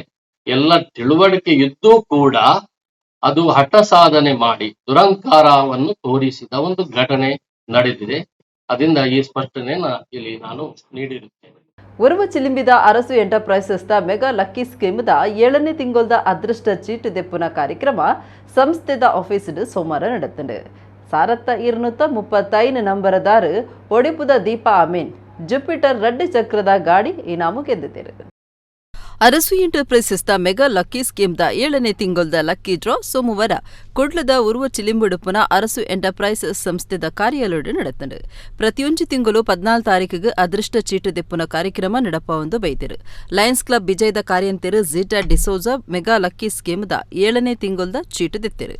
ಎಲ್ಲ ತಿಳುವಳಿಕೆ ಇದ್ದೂ ಕೂಡ ಅದು ಹಠ ಸಾಧನೆ ಮಾಡಿ ದುರಂಕಾರವನ್ನು ತೋರಿಸಿದ ಒಂದು ಘಟನೆ ನಡೆದಿದೆ. ಅದರಿಂದ ಈ ಸ್ಪಷ್ಟನೆಯನ್ನ ಇಲ್ಲಿ ನಾನು ನೀಡಿರುತ್ತೇನೆ. ಉರ್ವ ಚಿಲಿಂಬಿದ ಅರಸು ಎಂಟರ್ಪ್ರೈಸಸ್ ಮೆಗಾ ಲಕ್ಕಿ ಸ್ಕೀಮ್ದ 7ನೇ ತಿಂಗಳದ ಅದೃಷ್ಟ ಚೀಟ್ ದೆಪ್ಪುನ ಕಾರ್ಯಕ್ರಮ ಸಂಸ್ಥೆದ ಆಫೀಸ್ ಸೋಮವಾರ ನಡೆತಂಡು. ಸಾರತ್ತ 235 ನಂಬರದಾರು ಒಡಿಪುದ ದೀಪಾ ಅಮೀನ್ ಜುಪಿಟರ್ ರೆಡ್ ಚಕ್ರದ ಗಾಡಿ ಇನಾಮು ಗೆದ್ದಿದ್ದಾರೆ. ಅರಸು ಎಂಟರ್ಪ್ರೈಸಸ್ ಮೆಗಾ ಲಕ್ಕಿ ಸ್ಕೀಮ್ದ 7ನೇ ತಿಂಗಳದ ಲಕ್ಕಿ ಡ್ರಾ ಸೋಮವಾರ ಕೊಡ್ಲದ ಉರ್ವ ಚಿಲಿಂಬುಡುಪುನ ಅರಸು ಎಂಟರ್ಪ್ರೈಸಸ್ ಸಂಸ್ಥೆದ ಕಾರ್ಯಾಲಯ ನಡೆತಂಡು. ಪ್ರತಿಯೊಂದು ತಿಂಗಳು 14 ತಾರೀಕಿಗೆ ಅದೃಷ್ಟ ಚೀಟು ದೆಪ್ಪುನ ಕಾರ್ಯಕ್ರಮ ನಡಪ ಒಂದು ಬೈದಿರು. ಲಯನ್ಸ್ ಕ್ಲಬ್ ವಿಜಯದ ಕಾರ್ಯಂತೆರು ಝೀಟಾ ಡಿಸೋಜಾ ಮೆಗಾ ಲಕ್ಕಿ ಸ್ಕೀಮ್ದ 7ನೇ ತಿಂಗಳದ ಚೀಟು ದೆತ್ತಿರು.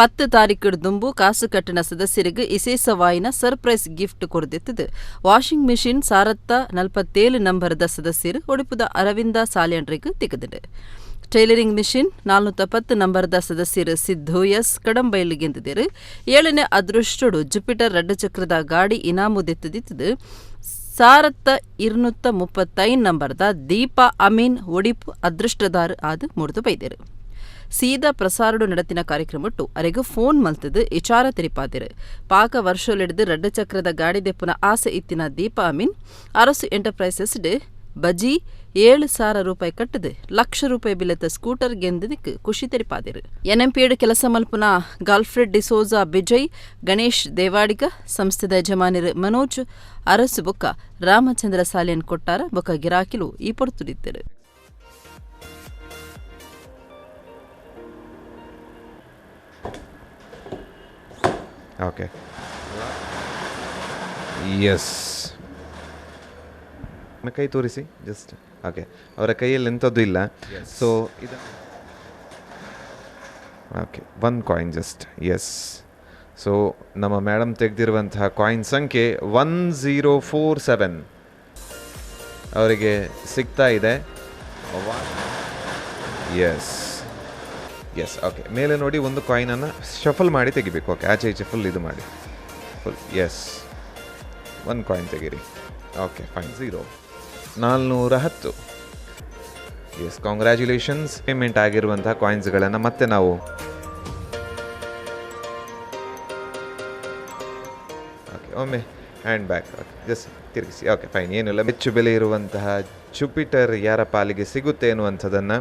10 ತಾರೀಕು ದುಂಬು ಕಾಸು ಕಟ್ಟಿನ ಸದಸ್ಯರಿಗೆ ವಿಶೇಷವಾಯಿನ ಸರ್ಪ್ರೈಸ್ ಗಿಫ್ಟ್ ಕೊರದಿತ್ತದು. ವಾಷಿಂಗ್ ಮಿಷಿನ್ ಸಾರತ್ತ 47 ನಂಬರದ ಸದಸ್ಯರು ಒಡಿಪುದ ಅರವಿಂದ ಸಾಲ್ಯಂಡ್ರಿಗೆ ತಿಗದಿದೆ. ಟೈಲರಿಂಗ್ ಮಿಷಿನ್ 410 ನಂಬರದ ಸದಸ್ಯರು ಸಿದ್ದು ಎಸ್ ಕಡಂಬೈಲಿ ಗೆದ್ದಿದ್ದರು. 7ನೇ ಅದೃಷ್ಟಡು ಜುಪಿಟರ್ ರೆಡ್ ಚಕ್ರದ ಗಾಡಿ ಇನಾಮು ದೆತ್ತದಿತ್ತದು. ಸಾರತ್ತ 235 ನಂಬರದ ದೀಪಾ ಅಮೀನ್ ಒಡಿಪು ಅದೃಷ್ಟದಾರ ಆದ ಮುರಿದು ಬೈದರು. ಸೀದಾ ಪ್ರಸಾರಡು ನಡತಿನ ಕಾರ್ಯಕ್ರಮಟ್ಟು ಅರೆಗೂ ಫೋನ್ ಮಲ್ತದು ವಿಚಾರ ತೆರಿಪಾದಿರು. ಪಾಕ ವರ್ಷಲಿಡಿದು ರೆಡ್ ಚಕ್ರದ ಗಾಡಿ ದೆಪ್ಪುನ ಆಸೆ ಇತ್ತಿನ ದೀಪಾ ಅಮೀನ್ ಅರಸು ಎಂಟರ್ಪ್ರೈಸಸ್ ಬಜಿ 7,000 ರೂಪಾಯಿ ಕಟ್ಟದು ಲಕ್ಷ ರೂಪಾಯಿ ಬಿಲೆತ ಸ್ಕೂಟರ್ ಗೆಂದಿದ್ದಕ್ಕೆ ಖುಷಿ ತೆರಿಪಾದಿರು. ಎನ್ಎಂಪಿಯಡ್ ಕೆಲಸ ಮಲ್ಪುನ ಗಾಲ್ಫ್ರೆಡ್ ಡಿಸೋಜಾ ಬಿಜಯ್ ಗಣೇಶ್ ದೇವಾಡಿಗ ಸಂಸ್ಥೆದ ಯಜಮಾನಿರು ಮನೋಜ್ ಅರಸು ಬೊಕ್ಕ ರಾಮಚಂದ್ರ ಸಾಲಿಯನ್ ಕೊಟ್ಟಾರ ಬೊಕ್ಕ ಗಿರಾಕಿಲು ಈ ಪೊರ್ತುಡಿದ್ದರು. ಓಕೆ ಎಸ್ ಕೈ ತೋರಿಸಿ ಜಸ್ಟ್. ಓಕೆ, ಅವರ ಕೈಯಲ್ಲಿ ಎಂಥದ್ದು ಇಲ್ಲ. ಸೊ ಇದು okay, 1 coin just. Yes, so ನಮ್ಮ ಮೇಡಮ್ ತೆಗೆದಿರುವಂತಹ ಕಾಯಿನ್ ಸಂಖ್ಯೆ 1047 ಅವರಿಗೆ ಸಿಗ್ತಾ ಇದೆ. ಎಸ್ ಎಸ್, ಓಕೆ, ಮೇಲೆ ನೋಡಿ ಒಂದು ಕಾಯಿನನ್ನು ಶಫಲ್ ಮಾಡಿ ತೆಗಿಬೇಕು. ಓಕೆ, ಆಚೆ ಈಚೆ ಫುಲ್ ಇದು ಮಾಡಿ ಫುಲ್. ಎಸ್, 1 ಕಾಯಿನ್ ತೆಗೀರಿ. Okay, fine. 410. Yes, congratulations. Payment ಆಗಿರುವಂತಹ ಕಾಯಿನ್ಸ್ಗಳನ್ನು ಮತ್ತೆ ನಾವು ಓಕೆ ಒಮ್ಮೆ ಹ್ಯಾಂಡ್ ಬ್ಯಾಕ್ ಜಸ್ಟ್ ತಿರುಗಿಸಿ. ಓಕೆ, ಫೈನ್, ಏನಿಲ್ಲ. ಹೆಚ್ಚು ಬೆಲೆ ಇರುವಂತಹ ಜುಪಿಟರ್ ಯಾರ ಪಾಲಿಗೆ ಸಿಗುತ್ತೆ ಎನ್ನುವಂಥದ್ದನ್ನು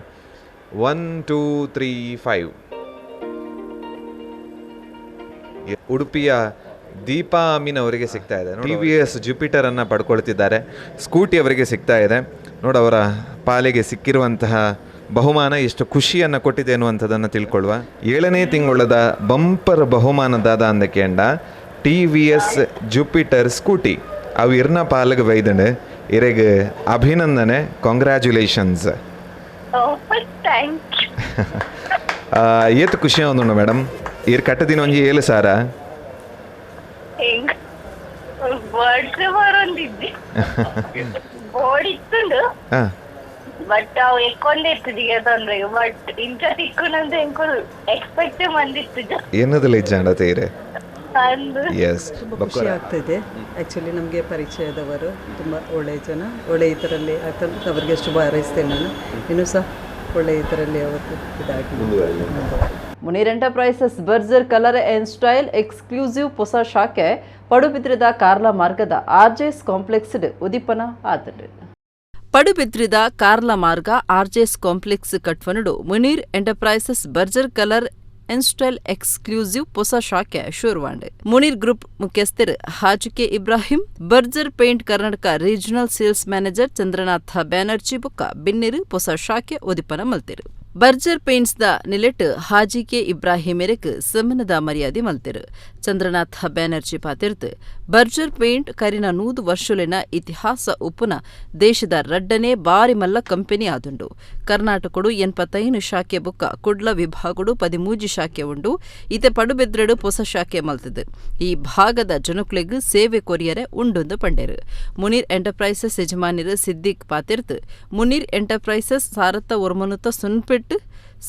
1 2 3 5 ಉಡುಪಿಯ ದೀಪಾ ಅಮೀನ್ ಅವರಿಗೆ ಸಿಗ್ತಾ ಇದೆ. TVS ಜುಪಿಟರ್ ಅನ್ನು ಪಡ್ಕೊಳ್ತಿದ್ದಾರೆ. ಸ್ಕೂಟಿ ಅವರಿಗೆ ಸಿಗ್ತಾ ಇದೆ. ಅವರ ಪಾಲಿಗೆ ಸಿಕ್ಕಿರುವಂತಹ ಬಹುಮಾನ ಎಷ್ಟು ಖುಷಿಯನ್ನು ಕೊಟ್ಟಿದೆ ಅನ್ನುವಂಥದ್ದನ್ನು ತಿಳ್ಕೊಳ್ಳುವ. 7ನೇ ತಿಂಗಳದ ಬಂಪರ್ ಬಹುಮಾನದಾದ ಅಂದಕ್ಕೆಂಡ TVS ಜುಪಿಟರ್ ಸ್ಕೂಟಿ ಅವು ಇರ್ನ ಪಾಲಿಗೆ ಬೈದನು ಇರೆಗೆ ಅಭಿನಂದನೆ, ಕಾಂಗ್ರ್ಯಾಚುಲೇಷನ್ಸ್. ಏತು ಖುಷಿ ಆಗೋದು ಮೇಡಮ್. ಇರ್ ಕಟ್ಟದಿನ ಒಂಜಿ 7,000 ಬಟ್ ಅವು ಎಕ್ಕೊಂದೇ ಇರ್ತದೆ ತೊಂದ್ರೆ. ಬಟ್ ಇಂಚ ತಿಕ್ಕುನಂತ ಎಂಕುಲ್ ಎಕ್ಸ್ಪೆಕ್ಟ್ ಬಂದಿತ್ತು ಏನದಲ್ಲ ಇಜ್ಜಾಂಡ ತೀರೆ. ಖುಷಿ ಆಗ್ತಾಯಿದೆ. ಆ್ಯಕ್ಚುಲಿ ನಮಗೆ ಪರಿಚಯದವರು ತುಂಬ ಒಳ್ಳೆಯ ಜನ, ಒಳ್ಳೆಯ ಇದರಲ್ಲಿ ಆಗ್ತಂತ ಅವರಿಗೆ ಶುಭ ಹಾರೈಸ್ತೇನೆ ನಾನು. ಇನ್ನೂ ಸಹ ಒಳ್ಳೆಯ ಇದರಲ್ಲಿ ಅವತ್ತು ಇದಾಗಿ. Munir enterprises Berger colour and style exclusive ಹೊಸ ಶಾಖೆ ಪಡುಬಿದ್ರಿದ ಕಾರ್ಲ ಮಾರ್ಗದ ಆರ್ಜೆಸ್ ಕಾಂಪ್ಲೆಕ್ಸ್ ಉದಿಪನ ಆತರು. ಪಡುಬಿದ್ರಿದ ಕಾರ್ಲ ಮಾರ್ಗ ಆರ್ಜೆಸ್ ಕಾಂಪ್ಲೆಕ್ಸ್ ಕಟ್ವನುಡು Muneer enterprises Berger colour and style exclusive ಹೊಸ ಶಾಖೆ ಶುರುವಾಂಡೆ. ಮುನೀರ್ ಗ್ರೂಪ್ ಮುಖ್ಯಸ್ಥರು Haji K Ibrahim, Berger paint Karnataka regional sales manager Chandranath Banerjee ಬೊಕ್ಕ ಬಿನ್ನಿರು ಹೊಸ ಶಾಖೆ ಉದಿಪನ ಮಲ್ತಿರು. ಬರ್ಜರ್ ಪೇಂಟ್ಸ್ ದ ನಿಲೆಟ್ ಹಾಜಿಕೆ ಇಬ್ರಾಹಿಮೆರೆಕ್ ಸಮನದ ಮರ್ಯಾದೆ ಮಲ್ತಿರು. ಚಂದ್ರನಾಥ ಬ್ಯಾನರ್ಜಿ ಪಾತಿರ್ತ್ ಬರ್ಜರ್ ಪೇಂಟ್ ಕರಿನ 100 ವರ್ಷಲಿನ ಇತಿಹಾಸ ಉಪ್ಪುನ ದೇಶದ ರಡ್ಡನೇ ಬಾರಿ ಮಲ್ಲ ಕಂಪನಿ ಆದುಂಡು. ಕರ್ನಾಟಕಡು 85 ಶಾಖೆ ಬೊಕ್ಕ ಕುಡ್ಲ ವಿಭಾಗಡು 13 ಶಾಖೆ ಉಂಡು. ಇತೆ ಪಡುಬೆದ್ರಡು ಹೊಸ ಶಾಖೆ ಮಲ್ತಿದ್ದು. ಈ ಭಾಗದ ಜನಕ್ಲೆಗ್ ಸೇವೆ ಕೊರಿಯರೆ ಉಂಡೊಂದು ಪಂಡೇರು. ಮುನೀರ್ ಎಂಟರ್ಪ್ರೈಸಸ್ ಯಜಮಾನಿರು ಸಿದ್ದಿಕ್ ಪಾತಿರ್ತ್ ಮುನೀರ್ ಎಂಟರ್ಪ್ರೈಸಸ್ ಸಾರತ್ತ ಒರ್ಮನುತ ಸುನ್ಪೆಟ್ಟು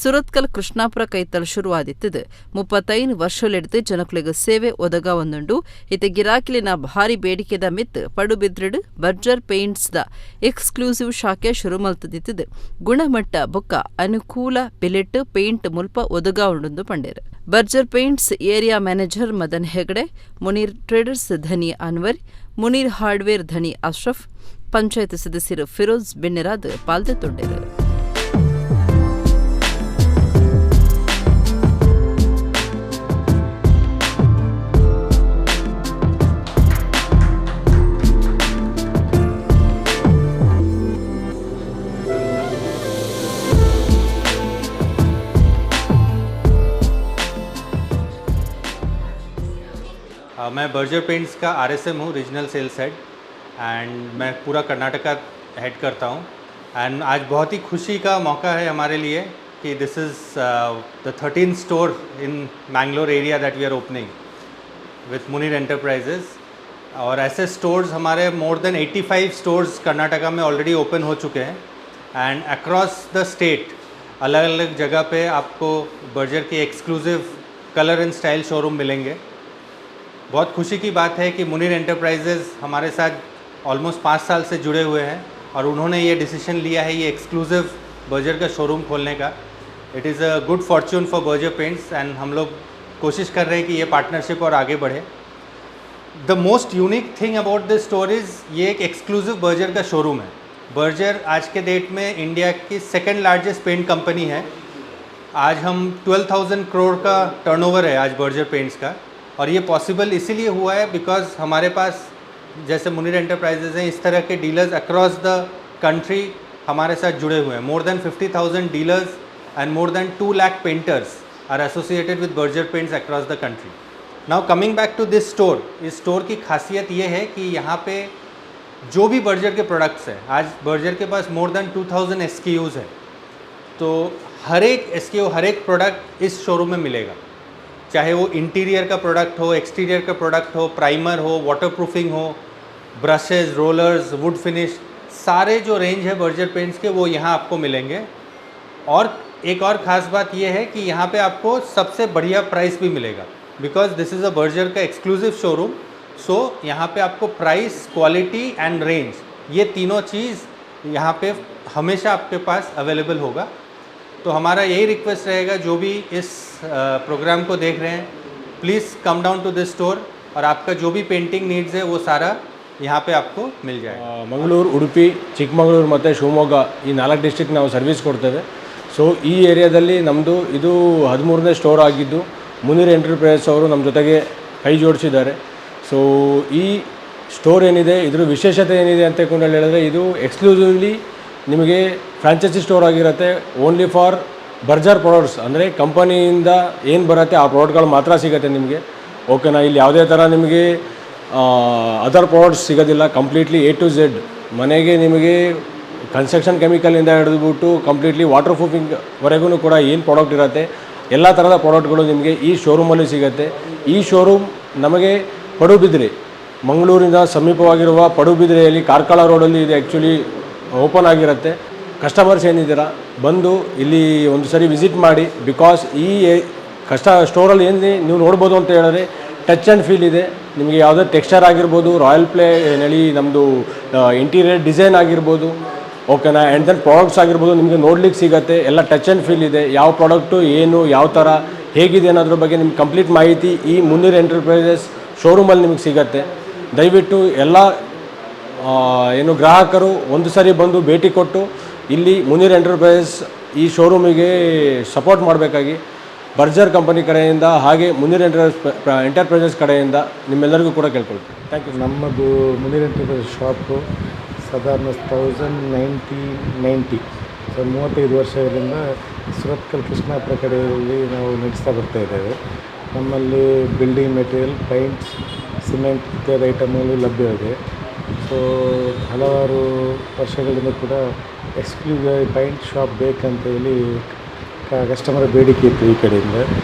ಸುರತ್ಕಲ್ ಕೃಷ್ಣಾಪುರ ಕೈತಲ್ ಶುರುವಾದಿತ್ತದು. 35 ವರ್ಷಲೆಡ್ದು ಜನಕ್ಲೆಗ್ ಸೇವೆ ಒದಗ ಒಂದುಂಡು. ಇತೆ ಗಿರಾಕಿಲಿನ ಭಾರಿ ಬೇಡಿಕೆದ ಮಿತ್ ಪಡುಬಿದ್ರಡು ಬರ್ಜರ್ ಪೇಂಟ್ಸ್ ದ ಎಕ್ಸ್ಕ್ಲೂಸಿವ್ ಶಾಖೆ ಶುರು ಮಲ್ತದಿತ್ತದು. ಗುಣಮಟ್ಟ ಬೊಕ್ಕ ಅನುಕೂಲ ಬೆಲೆಟ್ ಪೇಂಟ್ ಮುಲ್ಪ ಒದಗ ಉಂಡು ಪಂಡೇರು. Berger paints area manager Madan Hegde, Muneer traders ಧನಿ ಅನ್ವರ್, ಮುನೀರ್ ಹಾರ್ಡ್ವೇರ್ ಧನಿ ಅಶ್ರಫ್, ಪಂಚಾಯತ್ ಸದಸ್ಯರು ಫಿರೋಜ್ ಬೆನ್ನೆರಾದ್ ಪಾಲ್ದೆ ತೊಂಡೇರು. मैं बर्जर पेंट्स का RSM हूँ, रीजनल सेल्स हेड, एंड मैं पूरा कर्नाटका हेड करता हूँ. एंड आज बहुत ही खुशी का मौका है हमारे लिए कि this is the 13th store in Mangalore area that we are opening with Munir enterprises. और ऐसे स्टोर्स हमारे मोर देन 85 स्टोर्स कर्नाटका में ऑलरेडी ओपन हो चुके हैं. एंड अक्रॉस द स्टेट अलग अलग जगह पे आपको बर्जर की exclusive colour and style showroom मिलेंगे. बहुत खुशी की बात है कि मुनीर एंटरप्राइजेज़ हमारे साथ ऑलमोस्ट 5 साल से जुड़े हुए हैं और उन्होंने ये डिसीजन लिया है ये एक्सक्लूसिव बर्जर का शोरूम खोलने का. It is a good Fortune for Berger paints and हम लोग कोशिश कर रहे हैं कि ये पार्टनरशिप और आगे बढ़े. The most unique thing about this store is ये एक एक्सक्लूसिव बर्जर का शोरूम है. बर्जर आज के डेट में इंडिया की सेकंड लार्जेस्ट पेंट कंपनी है। आज हम 12,000 करोड़ का टर्नओवर है आज बर्जर पेंट्स का, और ये पॉसिबल इसीलिए हुआ है बिकॉज हमारे पास जैसे मुनीर एंटरप्राइजेज हैं, इस तरह के डीलर्स अक्रॉस द कंट्री हमारे साथ जुड़े हुए हैं। More than 50,000 dealers and more than 2 lakh painters are associated with Berger Paints across the country. Now coming back to this store, इस स्टोर की खासियत ये है कि यहाँ पे जो भी बर्जर के प्रोडक्ट्स हैं, आज बर्जर के पास मोर देन 2000 SKUs है, तो हर एक SKU हर एक प्रोडक्ट इस शोरूम में मिलेगा, चाहे वो इंटीरियर का प्रोडक्ट हो, एक्सटीरियर का प्रोडक्ट हो, प्राइमर हो, वाटरप्रूफिंग हो, ब्रशेज, रोलर्स, वुड फिनिश, सारे जो रेंज है बर्जर पेंट्स के वो यहाँ आपको मिलेंगे। और एक और ख़ास बात ये है कि यहाँ पे आपको सबसे बढ़िया प्राइस भी मिलेगा, because this is a Berger का एक्सक्लूसिव शोरूम। सो यहाँ पे आपको प्राइस, क्वालिटी एंड रेंज, ये तीनों चीज़ यहाँ पे हमेशा आपके पास अवेलेबल होगा। तो हमारा यही रिक्वेस्ट रहेगा, जो भी इस प्रोग्राम को देख रहे हैं, please come down to this store, और आपका जो भी पेंटिंग नीड्स है वो सारा यहाँ पे आपको मिल जाएगा। ಮಂಗಳೂರು, ಉಡುಪಿ, ಚಿಕ್ಕಮಗಳೂರು ಮತ್ತು ಶಿವಮೊಗ್ಗ ಈ 4 ಡಿಸ್ಟ್ರಿಕ್ಟ್ ನಾವು ಸರ್ವಿಸ್ ಕೊಡ್ತೇವೆ. ಸೊ ಈ ಏರಿಯಾದಲ್ಲಿ ನಮ್ಮದು ಇದು 13ನೇ ಸ್ಟೋರ್ ಆಗಿದ್ದು, ಮುನೀರ್ ಎಂಟರ್ಪ್ರೈಸಸ್ ಅವರು ನಮ್ಮ ಜೊತೆಗೆ ಕೈ ಜೋಡಿಸಿದ್ದಾರೆ. ಸೊ ಈ ಸ್ಟೋರ್ ಏನಿದೆ, ಇದರ ವಿಶೇಷತೆ ಏನಿದೆ ಅಂತ ಹೇಳಿದ್ರೆ, ಇದು ಎಕ್ಸ್ಕ್ಲೂಸಿವ್ಲಿ ನಿಮಗೆ ಫ್ರಾಂಚೈಸಿ ಸ್ಟೋರ್ ಆಗಿರುತ್ತೆ. ಓನ್ಲಿ ಫಾರ್ ಬರ್ಜರ್ ಪ್ರಾಡಕ್ಟ್ಸ್, ಅಂದರೆ ಕಂಪನಿಯಿಂದ ಏನು ಬರುತ್ತೆ ಆ ಪ್ರಾಡಕ್ಟ್ಗಳು ಮಾತ್ರ ಸಿಗುತ್ತೆ ನಿಮಗೆ. ಓಕೆನಾ? ಇಲ್ಲಿ ಯಾವುದೇ ಥರ ನಿಮಗೆ ಅದರ್ ಪ್ರಾಡಕ್ಟ್ಸ್ ಸಿಗೋದಿಲ್ಲ. ಕಂಪ್ಲೀಟ್ಲಿ A to Z ಮನೆಗೆ ನಿಮಗೆ ಕನ್ಸ್ಟ್ರಕ್ಷನ್ ಕೆಮಿಕಲಿಂದ ಹಿಡಿದುಬಿಟ್ಟು ಕಂಪ್ಲೀಟ್ಲಿ ವಾಟರ್ ಪ್ರೂಫಿಂಗ್ವರೆಗೂ ಕೂಡ ಏನು ಪ್ರಾಡಕ್ಟ್ ಇರುತ್ತೆ, ಎಲ್ಲ ಥರದ ಪ್ರಾಡಕ್ಟ್ಗಳು ನಿಮಗೆ ಈ ಶೋರೂಮಲ್ಲಿ ಸಿಗುತ್ತೆ. ಈ ಶೋರೂಮ್ ನಮಗೆ ಪಡುಬಿದ್ರೆ, ಮಂಗಳೂರಿನ ಸಮೀಪವಾಗಿರುವ ಪಡುಬಿದ್ರೆಯಲ್ಲಿ ಕಾರ್ಕಳ ರೋಡಲ್ಲಿ ಇದು ಆ್ಯಕ್ಚುಲಿ ಓಪನ್ ಆಗಿರುತ್ತೆ. ಕಸ್ಟಮರ್ಸ್ ಏನಿದ್ದೀರಾ, ಬಂದು ಇಲ್ಲಿ ಒಂದು ಸರಿ ವಿಸಿಟ್ ಮಾಡಿ. ಬಿಕಾಸ್ ಈ ಸ್ಟೋರಲ್ಲಿ ಏನು ನೀವು ನೋಡ್ಬೋದು ಅಂತ ಹೇಳಿದ್ರೆ, ಟಚ್ ಆ್ಯಂಡ್ ಫೀಲ್ ಇದೆ. ನಿಮಗೆ ಯಾವುದೇ ಟೆಕ್ಸ್ಚರ್ ಆಗಿರ್ಬೋದು, ರಾಯಲ್ ಪ್ಲೇ ಏನೇಳಿ ನಮ್ಮದು ಇಂಟೀರಿಯರ್ ಡಿಸೈನ್ ಆಗಿರ್ಬೋದು, ಓಕೆನಾ, ಆ್ಯಂಡ್ ದೆನ್ ಪ್ರಾಡಕ್ಟ್ಸ್ ಆಗಿರ್ಬೋದು ನಿಮಗೆ ನೋಡ್ಲಿಕ್ಕೆ ಸಿಗುತ್ತೆ. ಎಲ್ಲ ಟಚ್ ಆ್ಯಂಡ್ ಫೀಲ್ ಇದೆ. ಯಾವ ಪ್ರಾಡಕ್ಟು ಏನು, ಯಾವ ಥರ ಹೇಗಿದೆ ಅನ್ನೋದ್ರ ಬಗ್ಗೆ ನಿಮ್ಗೆ ಕಂಪ್ಲೀಟ್ ಮಾಹಿತಿ ಈ ಮುನೀರ್ ಎಂಟರ್ಪ್ರೈಸಸ್ ಶೋರೂಮಲ್ಲಿ ನಿಮಗೆ ಸಿಗುತ್ತೆ. ದಯವಿಟ್ಟು ಎಲ್ಲ ಏನು ಗ್ರಾಹಕರು ಒಂದು ಸರಿ ಬಂದು ಭೇಟಿ ಕೊಟ್ಟು ಇಲ್ಲಿ ಮುನೀರ್ ಎಂಟರ್ಪ್ರೈಸಸ್ ಈ ಶೋರೂಮಿಗೆ ಸಪೋರ್ಟ್ ಮಾಡಬೇಕಾಗಿ ಬರ್ಜರ್ ಕಂಪನಿ ಕಡೆಯಿಂದ ಹಾಗೆ ಮುನೀರ್ ಎಂಟರ್ಪ್ರೈಸಸ್ ಕಡೆಯಿಂದ ನಿಮ್ಮೆಲ್ಲರಿಗೂ ಕೂಡ ಕೇಳ್ಕೊಳ್ತೀವಿ. Thank you. ನಮ್ಮದು ಮುನೀರ್ ಎಂಟರ್ಪ್ರೈಸಸ್ ಶಾಪು ಸಾಧಾರಣ 1990, ಸೊ 35 ವರ್ಷಗಳಿಂದ ಸುರತ್ಕಲ್ ಕೃಷ್ಣಾಪುರ ಕಡೆಯಲ್ಲಿ ನಾವು ನಡೆಸ್ತಾ ಬರ್ತಾ ಇದ್ದೇವೆ. ನಮ್ಮಲ್ಲಿ ಬಿಲ್ಡಿಂಗ್ ಮೆಟೀರಿಯಲ್, ಪೈಂಟ್ಸ್, ಸಿಮೆಂಟ್ ಇತ್ಯಾದಿ ಐಟಮ್ಗಳು ಲಭ್ಯವಿದೆ. ಸೊ ಹಲವಾರು ವರ್ಷಗಳಿಂದ ಕೂಡ ಎಕ್ಸ್ಕ್ಲೂಸಿವ್ ಪೈಂಟ್ ಶಾಪ್ ಬೇಕಂತ ಹೇಳಿ ಕಸ್ಟಮರ್ ಬೇಡಿಕೆ ಇತ್ತು ಈ ಕಡೆಯಿಂದ.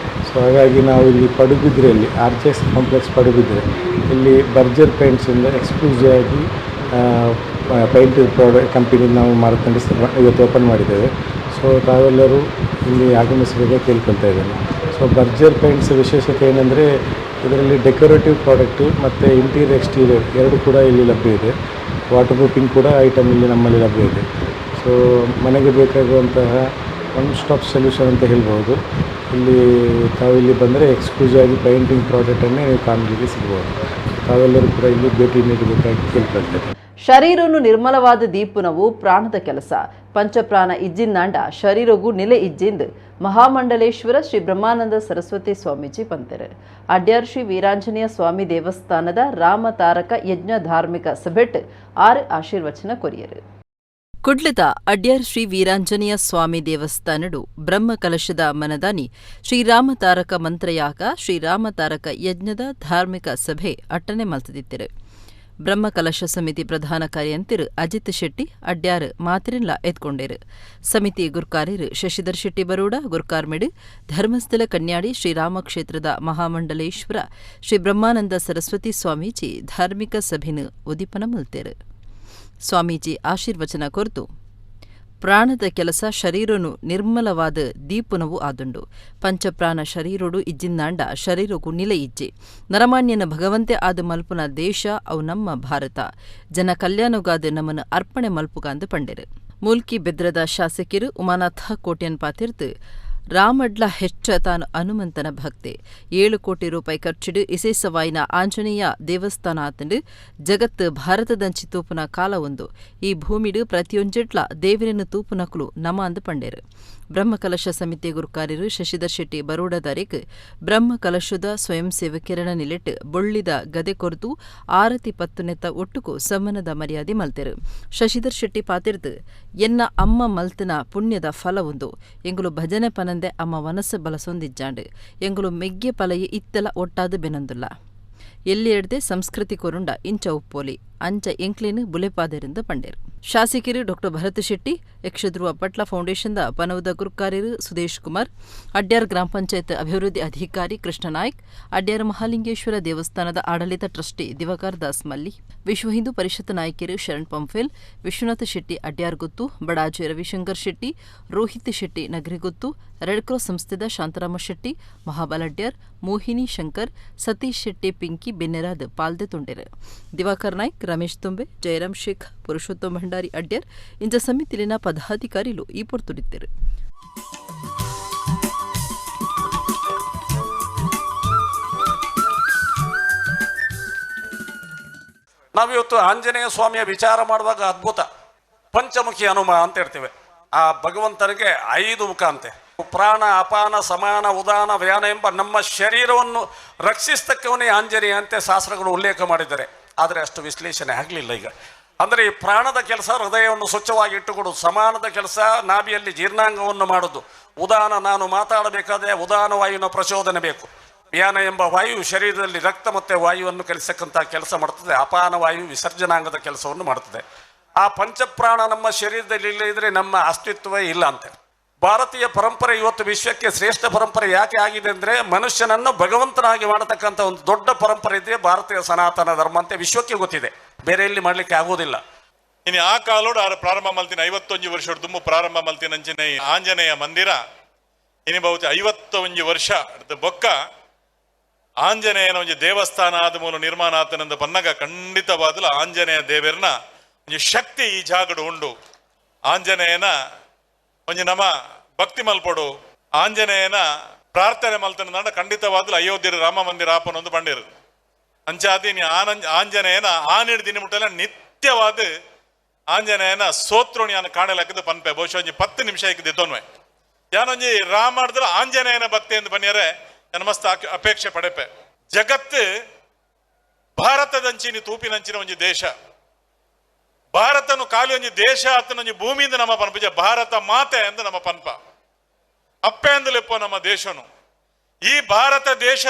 ಸೊ ಹಾಗಾಗಿ ನಾವು ಇಲ್ಲಿ ಪಡುಬಿದ್ರೆಯಲ್ಲಿ RJX ಕಾಂಪ್ಲೆಕ್ಸ್ ಪಡುಬಿದ್ರೆ ಇಲ್ಲಿ ಬರ್ಜರ್ ಪೇಂಟ್ಸಿಂದ ಎಕ್ಸ್ಕ್ಲೂಸಿವ್ ಆಗಿ ಪೈಂಟ್ ಕಂಪನಿ ನಾವು ಇವತ್ತು ಓಪನ್ ಮಾಡಿದ್ದೇವೆ. ಸೊ ತಾವೆಲ್ಲರೂ ಇಲ್ಲಿ ಆಗಮಿಸಬೇಕು ಕೇಳ್ಕೊಳ್ತಾ ಇದ್ದೇನೆ. ಸೊ ಬರ್ಜರ್ ಪೇಂಟ್ಸ್ ವಿಶೇಷತೆ ಏನಂದರೆ, ಇದರಲ್ಲಿ ಡೆಕೋರೇಟಿವ್ ಪ್ರಾಡಕ್ಟು ಮತ್ತು ಇಂಟೀರಿಯರ್ ಎಕ್ಸ್ಟೀರಿಯರ್ ಎರಡು ಕೂಡ ಇಲ್ಲಿ ಲಭ್ಯ ಇದೆ. ವಾಟರ್ ಪ್ರೂಫಿಂಗ್ ಕೂಡ ಐಟಮ್ ಇಲ್ಲಿ ನಮ್ಮಲ್ಲಿ ಲಭ್ಯ ಇದೆ. ಸೊ ಮನೆಗೆ ಬೇಕಾಗುವಂತಹ ಒನ್ ಸ್ಟಾಪ್ ಸೊಲ್ಯೂಷನ್ ಅಂತ ಹೇಳ್ಬೋದು. ತಾವಿಲ್ಲಿ ಬಂದರೆ ಎಕ್ಸ್ಕ್ಲೂಸಿವ್ ಆಗಿ ಪೇಂಟಿಂಗ್ ಪ್ರಾಡಕ್ಟನ್ನೇ ನೀವು ಕಾಣಲಿಕ್ಕೆ ಸಿಗ್ಬೋದು. ತಾವೆಲ್ಲರೂ ಕೂಡ ಇಲ್ಲಿ ಭೇಟಿ ನೀಡಬೇಕಾಗಿ ಕೇಳ್ಕೊಳ್ತೇನೆ. ಶರೀರನು ನಿರ್ಮಲವಾದ ದೀಪುನವು ಪ್ರಾಣದ ಕೆಲಸ. ಪಂಚಪ್ರಾಣ ಇಜ್ಜಿಂದಾಂಡ ಶರೀರಗೂ ನೆಲೆ ಇಜ್ಜಿಂದ್ ಮಹಾಮಂಡಲೇಶ್ವರ ಶ್ರೀ ಬ್ರಹ್ಮಾನಂದ ಸರಸ್ವತಿ ಸ್ವಾಮೀಜಿ ಬಂದರು. ಅಡ್ಯಾರ್ ಶ್ರೀ ವೀರಾಂಜನೇಯ ಸ್ವಾಮಿ ದೇವಸ್ಥಾನದ ರಾಮ ತಾರಕ ಯಜ್ಞ ಧಾರ್ಮಿಕ ಸಭೆಟ್ 6 ಆಶೀರ್ವಚನ ಕೊರಿಯರು. ಕುಡ್ಲದ ಅಡ್ಯಾರ್ ಶ್ರೀ ವೀರಾಂಜನೇಯ ಸ್ವಾಮಿ ದೇವಸ್ಥಾನಡು ಬ್ರಹ್ಮ ಕಲಶದ ಮನದಾನಿ ಶ್ರೀರಾಮ ತಾರಕ ಮಂತ್ರಯಾಗ ಶ್ರೀರಾಮ ತಾರಕ ಯಜ್ಞದ ಧಾರ್ಮಿಕ ಸಭೆ ಅಟ್ಟನೆ ಮಲ್ತದಿತ್ತಿರು. ಬ್ರಹ್ಮ ಕಲಶ ಸಮಿತಿ ಪ್ರಧಾನ ಕಾರ್ಯಂತಿರು ಅಜಿತ್ ಶೆಟ್ಟಿ ಅಡ್ಯಾರ್ ಮಾತಿರಿನ್ಲ ಎತ್ಕೊಂಡೇರು. ಸಮಿತಿ ಗುರ್ಕಾರಿರು ಶಶಿಧರ್ ಶೆಟ್ಟಿ ಬರೋಡ ಗುರ್ಕಾರ್ಮೆಡು ಧರ್ಮಸ್ಥಳ ಕನ್ಯಾಡಿ ಶ್ರೀರಾಮ ಕ್ಷೇತ್ರದ ಮಹಾಮಂಡಲೇಶ್ವರ ಶ್ರೀ ಬ್ರಹ್ಮಾನಂದ ಸರಸ್ವತಿ ಸ್ವಾಮೀಜಿ ಧಾರ್ಮಿಕ ಸಭೆನು ಉದಿಪನ ಮಲ್ತೇರು. ಸ್ವಾಮೀಜಿ ಆಶೀರ್ವಚನ ಕೊರ್ತು ಪ್ರಾಣದ ಕೆಲಸ ಶರೀರನು ನಿರ್ಮಲವಾದ ದೀಪುನವು ಆದುಂಡು. ಪಂಚಪ್ರಾಣ ಶರೀರೊಡು ಇಜ್ಜಿಂದಾಂಡ ಶರೀರಗೂ ನಿಲೆ ಇಜ್ಜೆ. ನರಮಾನ್ಯನ ಭಗವಂತೆ ಆದ ಮಲ್ಪುನ ದೇಶ ಅವು ನಮ್ಮ ಭಾರತ. ಜನ ಕಲ್ಯಾಣಗಾದ ನಮ್ಮನ್ನು ಅರ್ಪಣೆ ಮಲ್ಪುಗಾಂದು ಪಂಡೆರು. ಮೂಲ್ಕಿ ಬೆದ್ರದ ಶಾಸಕಿರು ಉಮಾನಾಥ ಕೋಟ್ಯನ್ ಪಾತಿರ್ತು ರಾಮಡ್ಲ ಹೆಚ್ಚ ತಾನು ಹನುಮಂತನ ಭಕ್ತೆ 7 ಕೋಟಿ ರೂಪಾಯಿ ಖರ್ಚಿಡು ಇಸೇಸವಾಯಿನ ಆಂಜನೇಯ ದೇವಸ್ಥಾನ ಆತಂಡು ಜಗತ್ ಭಾರತದಂಚಿ ತೂಪುನ ಕಾಲ ಒಂದು ಈ ಭೂಮಿಡು ಪ್ರತಿಯೊಂಜೆಟ್ಲ ದೇವಿರನ್ನು ತೂಪುನಕುಲು ನಮ ಅಂದು ಪಂಡೇರು. ಬ್ರಹ್ಮಕಲಶ ಸಮಿತಿ ಗುರುಕಾರ್ಯರು ಶಶಿಧರ್ ಶೆಟ್ಟಿ ಬರೋಡದಾರಿಕ್ ಬ್ರಹ್ಮಕಲಶದ ಸ್ವಯಂ ಸೇವಕಿಯರನ ನಿಲೆಟ್ ಬೊಳ್ಳಿದ ಗದೆ ಕೊರ್ದು ಆರತಿ ಪತ್ತುನೆತ್ತ ಒಟ್ಟುಕು ಸಮ್ಮನದ ಮರ್ಯಾದೆ ಮಲ್ತೆರು. ಶಶಿಧರ್ ಶೆಟ್ಟಿ ಪಾತಿರ್ದು ಎನ್ನ ಅಮ್ಮ ಮಲ್ತನ ಪುಣ್ಯದ ಫಲವೊಂದು ಎಂಗುಲು ಭಜನೆ ಪನಂದೆ ಅಮ್ಮ ವನಸ್ಸು ಬಲಸೊಂದಿಜ್ಜಾಂಡು ಎಂಗುಲು ಮೆಗ್ಗೆ ಪಲಯಿ ಇತ್ತೆಲ ಒಟ್ಟಾದು ಬೆನೊಂದುಲ್ಲ ಎಲ್ಲಿ ಎಡ್ದೆ ಸಂಸ್ಕೃತಿ ಕೊರುಂಡ ಇಂಚ ಉಪ್ಪೋಲಿ ಅಂಚ ಎಂಕ್ಲೇನು ಬುಲೆಪಾದರಿಂದ ಪಂಡೇರು. ಶಾಸಕಿರು ಡಾ ಭರತ್ ಶೆಟ್ಟಿ ಯಕ್ಷಧ್ರುವ ಪಟ್ಲ ಫೌಂಡೇಶನ್ದ ಪನವದ ಗುರುಕಾರ್ಯರು ಸುದೇಶ್ ಕುಮಾರ್, ಅಡ್ಯಾರ್ ಗ್ರಾಮ ಪಂಚಾಯತ್ ಅಭಿವೃದ್ಧಿ ಅಧಿಕಾರಿ ಕೃಷ್ಣ ನಾಯ್ಕ್, ಅಡ್ಯಾರ್ ಮಹಾಲಿಂಗೇಶ್ವರ ದೇವಸ್ಥಾನದ ಆಡಳಿತ ಟ್ರಸ್ಟಿ ದಿವಾಕರ್ ದಾಸ್ ಮಲ್ಲಿ, ವಿಶ್ವ ಹಿಂದೂ ಪರಿಷತ್ ನಾಯಕಿಯರು ಶರಣ್ ಪಂಫೇಲ್, ವಿಶ್ವನಾಥ ಶೆಟ್ಟಿ ಅಡ್ಯಾರ್ ಗುತ್ತು, ಬಡಾಜಿ ರವಿಶಂಕರ್ ಶೆಟ್ಟಿ, ರೋಹಿತ್ ಶೆಟ್ಟಿ ನಗರಿಗುತ್ತು, ರೆಡ್ ಕ್ರಾಸ್ ಸಂಸ್ಥೆದ ಶಾಂತರಾಮ ಶೆಟ್ಟಿ, ಮಹಾಬಲ್ ಅಡ್ಯಾರ್, ಮೋಹಿನಿ ಶಂಕರ್, ಸತೀಶ್ ಶೆಟ್ಟಿ ಪಿಂಕಿ ಬೆನ್ನೆರಾದ್ ಪಾಲ್ದೆ ತುಂಡೇರು. ದಿವಾಕರ್ ನಾಯ್ಕ್, ರಮೇಶ್ ತುಂಬೆ, ಜಯರಾಮ್ ಶೇಖ್, ಪುರುಷೋತ್ತಮ್ ಭಂಡಾರಿ ಅಡ್ಯಾರ್ ಇಂಚ ಸಮಿತಿಲಿನ ಪದಾಧಿಕಾರಿಲು ಈ ಪೊರ್ತುಡಿತ್ತರು. ನಾವಿವತ್ತು ಆಂಜನೇಯ ಸ್ವಾಮಿಯ ವಿಚಾರ ಮಾಡುವಾಗ ಅದ್ಭುತ ಪಂಚಮುಖಿ ಹನುಮ ಅಂತ ಹೇಳ್ತೇವೆ. ಆ ಭಗವಂತನಿಗೆ 5 ಮುಖ ಅಂತೆ. ಪ್ರಾಣ, ಅಪಾನ, ಸಮಾನ, ಉದಾನ, ವ್ಯಾನ ಎಂಬ ನಮ್ಮ ಶರೀರವನ್ನು ರಕ್ಷಿಸ್ತಕ್ಕವನೇ ಆಂಜನೇಯ ಅಂತೆ ಶಾಸ್ತ್ರಗಳು ಉಲ್ಲೇಖ ಮಾಡಿದ್ದಾರೆ. ಆದರೆ ಅಷ್ಟು ವಿಶ್ಲೇಷಣೆ ಆಗಲಿಲ್ಲ ಈಗ. ಅಂದರೆ ಈ ಪ್ರಾಣದ ಕೆಲಸ ಹೃದಯವನ್ನು ಸ್ವಚ್ಛವಾಗಿ ಇಟ್ಟುಕೊಡೋದು, ಸಮಾನದ ಕೆಲಸ ನಾಭಿಯಲ್ಲಿ ಜೀರ್ಣಾಂಗವನ್ನು ಮಾಡೋದು, ಉದಾನ ನಾನು ಮಾತಾಡಬೇಕಾದ್ರೆ ಉದಾನ ವಾಯುವಿನ ಪ್ರಚೋದನೆ ಬೇಕು, ವ್ಯಾನ ಎಂಬ ವಾಯು ಶರೀರದಲ್ಲಿ ರಕ್ತ ಮತ್ತು ವಾಯುವನ್ನು ಕಲಿಸಕ್ಕಂಥ ಕೆಲಸ ಮಾಡ್ತದೆ, ಅಪಾನ ವಾಯು ವಿಸರ್ಜನಾಂಗದ ಕೆಲಸವನ್ನು ಮಾಡ್ತದೆ. ಆ ಪಂಚಪ್ರಾಣ ನಮ್ಮ ಶರೀರದಲ್ಲಿ ಇಲ್ಲದಿದ್ದರೆ ನಮ್ಮ ಅಸ್ತಿತ್ವವೇ ಇಲ್ಲ ಅಂತೆ. ಭಾರತೀಯ ಪರಂಪರೆ ಇವತ್ತು ವಿಶ್ವಕ್ಕೆ ಶ್ರೇಷ್ಠ ಪರಂಪರೆ ಯಾಕೆ ಆಗಿದೆ ಅಂದರೆ ಮನುಷ್ಯನನ್ನು ಭಗವಂತನಾಗಿ ಮಾಡತಕ್ಕಂಥ ಒಂದು ದೊಡ್ಡ ಪರಂಪರೆ ಇದೆ ಭಾರತೀಯ ಸನಾತನ ಧರ್ಮ ಅಂತ ವಿಶ್ವಕ್ಕೆ ಗೊತ್ತಿದೆ, ಬೇರೆ ಎಲ್ಲಿ ಮಾಡಲಿಕ್ಕೆ ಆಗೋದಿಲ್ಲ. ಇನ್ನು ಆ ಕಾಲೋಡು ಪ್ರಾರಂಭ ಮಲ್ತಿನ 51 ವರ್ಷ ದುಮ್ಮು ಪ್ರಾರಂಭ ಮಲ್ತಿನ ಅಂಚಿನ ಆಂಜನೇಯ ಮಂದಿರ ಇನಿ ಬಹುತೇಕ 51 ವರ್ಷ ಬೊಕ್ಕ ಆಂಜನೇಯನ ಒಂದು ದೇವಸ್ಥಾನ ಆದ ಮೂಲ ನಿರ್ಮಾಣ ಆತನಂದ ಪನ್ನಗ ಖಂಡಿತವಾದಲು ಆಂಜನೇಯ ದೇವರನ ಒಂದು ಶಕ್ತಿ ಈ ಜಾಗಡು ಉಂಡು. ಆಂಜನೇಯನ ಒಂದು ನಮ್ಮ ಭಕ್ತಿ ಮಲ್ಪಡು, ಆಂಜನೇಯನ ಪ್ರಾರ್ಥನೆ ಮಲ್ತನ ಖಂಡಿತವಾದಲು ಅಯೋಧ್ಯೆ ರಾಮ ಮಂದಿರ ಆಪನೊಂದು ಬಂಡಿರು ಅಂಚಾದಿ ಆಂಜನೇಯನ ಆನಿಡ್ ದಿನ ಮುಟ್ಟೆಲ್ಲ ನಿತ್ಯವಾದ ಆಂಜನೇಯನ ಸೋತ್ರೋಣಿ ಯಾನು ಕಾಣಲಾಕದು ಪನ್ಪೆ ಬಹುಶಃ ಒಂಜಿ 10 ನಿಮಿಷ ಇಕ್ಕದೆ ತೊನ್ವೆ ಯಾನೊಂಜಿ ರಾಮ ಮಾಡಿದ್ರೆ ಆಂಜನೇಯನ ಭಕ್ತಿ ಎಂದು ಬನ್ನಿಯರೆ ಮಸ್ತ್ ಅಪೇಕ್ಷೆ ಪಡೆಪೆ. ಜಗತ್ತು ಭಾರತದಂಚಿನ ತೂಪಿನಂಚಿನ ಒಂಜಿ ದೇಶ, ಭಾರತನು ಖಾಲಿ ಒಂಜಿ ದೇಶ ಅತ್ತನೊಂಜಿ ಭೂಮಿಯಿಂದ ನಮ್ಮ ಪನ್ಪುಜ ಭಾರತ ಮಾತೆ ಎಂದು ನಮ್ಮ ಪನ್ಪ ಅಪ್ಪೆ ಎಂದಲಿಪ್ಪೋ ನಮ್ಮ ದೇಶನು. ಈ ಭಾರತ ದೇಶ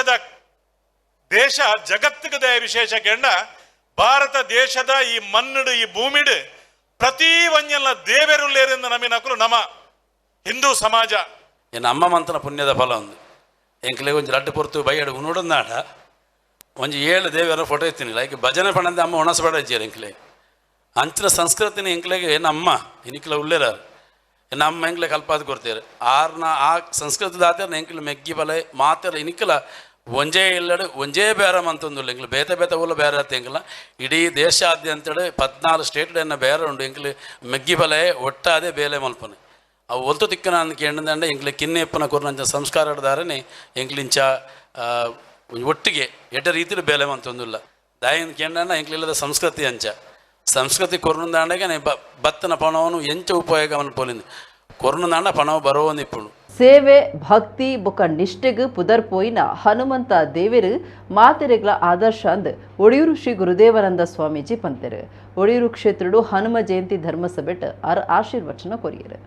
ಜಗತ್ತಿಗೆ ದಯ ವಿಶೇಷ ಕೆಂಡ ಭಾರತ ದೇಶದ ಈ ಮನ್ನುಡು ಈ ಭೂಮಿಡು ಪ್ರತಿ ಒಂಜಲ್ಲ ದೇವೆರುಳ್ಳೇರಿಂದ ನಮಿನಕಲು ನಮ್ಮ ಹಿಂದೂ ಸಮಾಜ ಏನು ಅಮ್ಮ ಮಂತನ ಪುಣ್ಯದ ಫಲ ಒಂದು ಎಂಕ್ಲೆ ಒಂಜಿ ಲಡ್ಡು ಪೊರ್ತು ಬೈಯಡು ಉನುಡಂದಾಡ ಒಂಜಿ 7 ದೇವರ ಫೋಟೋ ಎತ್ತೀನಿ ಲೈಕ್ ಭಜನೆ ಪಣಂದೆ ಅಮ್ಮ ಒಣಸಬೇಡ ಇಜ್ಜೇರು ಎಂಕ್ಲೆ ಅಂಚಿನ ಸಂಸ್ಕೃತಿನ ಎಂಕ್ಲೆಗೆ ನಮ್ಮ ಇನಿಕ್ಲ ಉಳ್ಳೇರಾರು ನಮ್ಮ ಎಂಕ್ಲೆ ಕಲ್ಪಾದ ಕೊಡ್ತೇರು ಆರ್ನ ಆ ಸಂಸ್ಕೃತಿ ದಾತ ಎಂಕ್ಲೆ ಮೆಗ್ಗಿ ಬಲೆ ಮಾತೆಲ್ಲ ಇನಿಕ್ಲ ಒಂಜೇ ಇಲ್ಲಡು ಒಂಜೇ ಬೇರೆ ಅಂತಂದು ಎಂಕ್ಲೆ ಬೇತೆ ಬೇತೆ ಊಲ ಬೇರೆ ಆತ ಎಂಕ್ಲ ಇಡೀ ದೇಶಾದ್ಯಂತೇಳಿ 14 ಸ್ಟೇಟ್ಡನ್ನ ಬೇರೆ ಉಂಡು ಎಂಕ್ಲೆ ಮೆಗ್ಗಿ ಬಲೆ ಒಟ್ಟಾದೆ ಬೇಲೆ ಮಲ್ಪನೆ ಅವು ಒಲ್ತು ತಿಕ್ಕನ ಅಂದಕ್ಕೆ ಎಣ್ಣದಂಡ ಎಂಕ್ಲೆ ಕಿನ್ನೆ ಎಪ್ಪನ ಕೊರ್ನಂಚ ಸಂಸ್ಕಾರದಾರನೇ ಎಂಕ್ಲಿಂಚ ಒಟ್ಟಿಗೆ ಎಡ್ಡ ರೀತಿಲಿ ಬೇಲೆ ಅಂತಂದಿಲ್ಲ ದಾಯಿನ ಕೆಂಡಣ್ಣ ಎಂಕ್ಲಿಲ್ಲದ ಸಂಸ್ಕೃತಿ ಅಂಚ ಸಂಸ್ಕೃತಿ ಕೊರ್ನದಾಂಡಗೆ ಬತ್ತನ ಪಣವನ್ನು ಎಂಚ ಉಪಯೋಗವನ್ನು ಪೋಲಿಂದು ಕೊರ್ನದಾಂಡ ಪಣವು ಬರೋವೊಂದು ಇಪ್ಪುಂಡು ಸೇವೆ ಭಕ್ತಿ ಬೊಕ ನಿಷ್ಠೆಗ್ ಪುದರ್ ಪೋಯಿನ ಹನುಮಂತ ದೇವೆರು ಮಾತೆರೆಗ್ಲ ಆದರ್ಶ ಅಂದ್ ಒಡಿಯೂರು ಶ್ರೀ ಗುರುದೇವಾನಂದ ಸ್ವಾಮೀಜಿ ಪಂತೆರು. ಒಡಿಯೂರು ಕ್ಷೇತ್ರಡು ಹನುಮ ಜಯಂತಿ ಧರ್ಮಸಭೆಟ್ ಆಶೀರ್ವಚನ ಕೊರಿಯರು.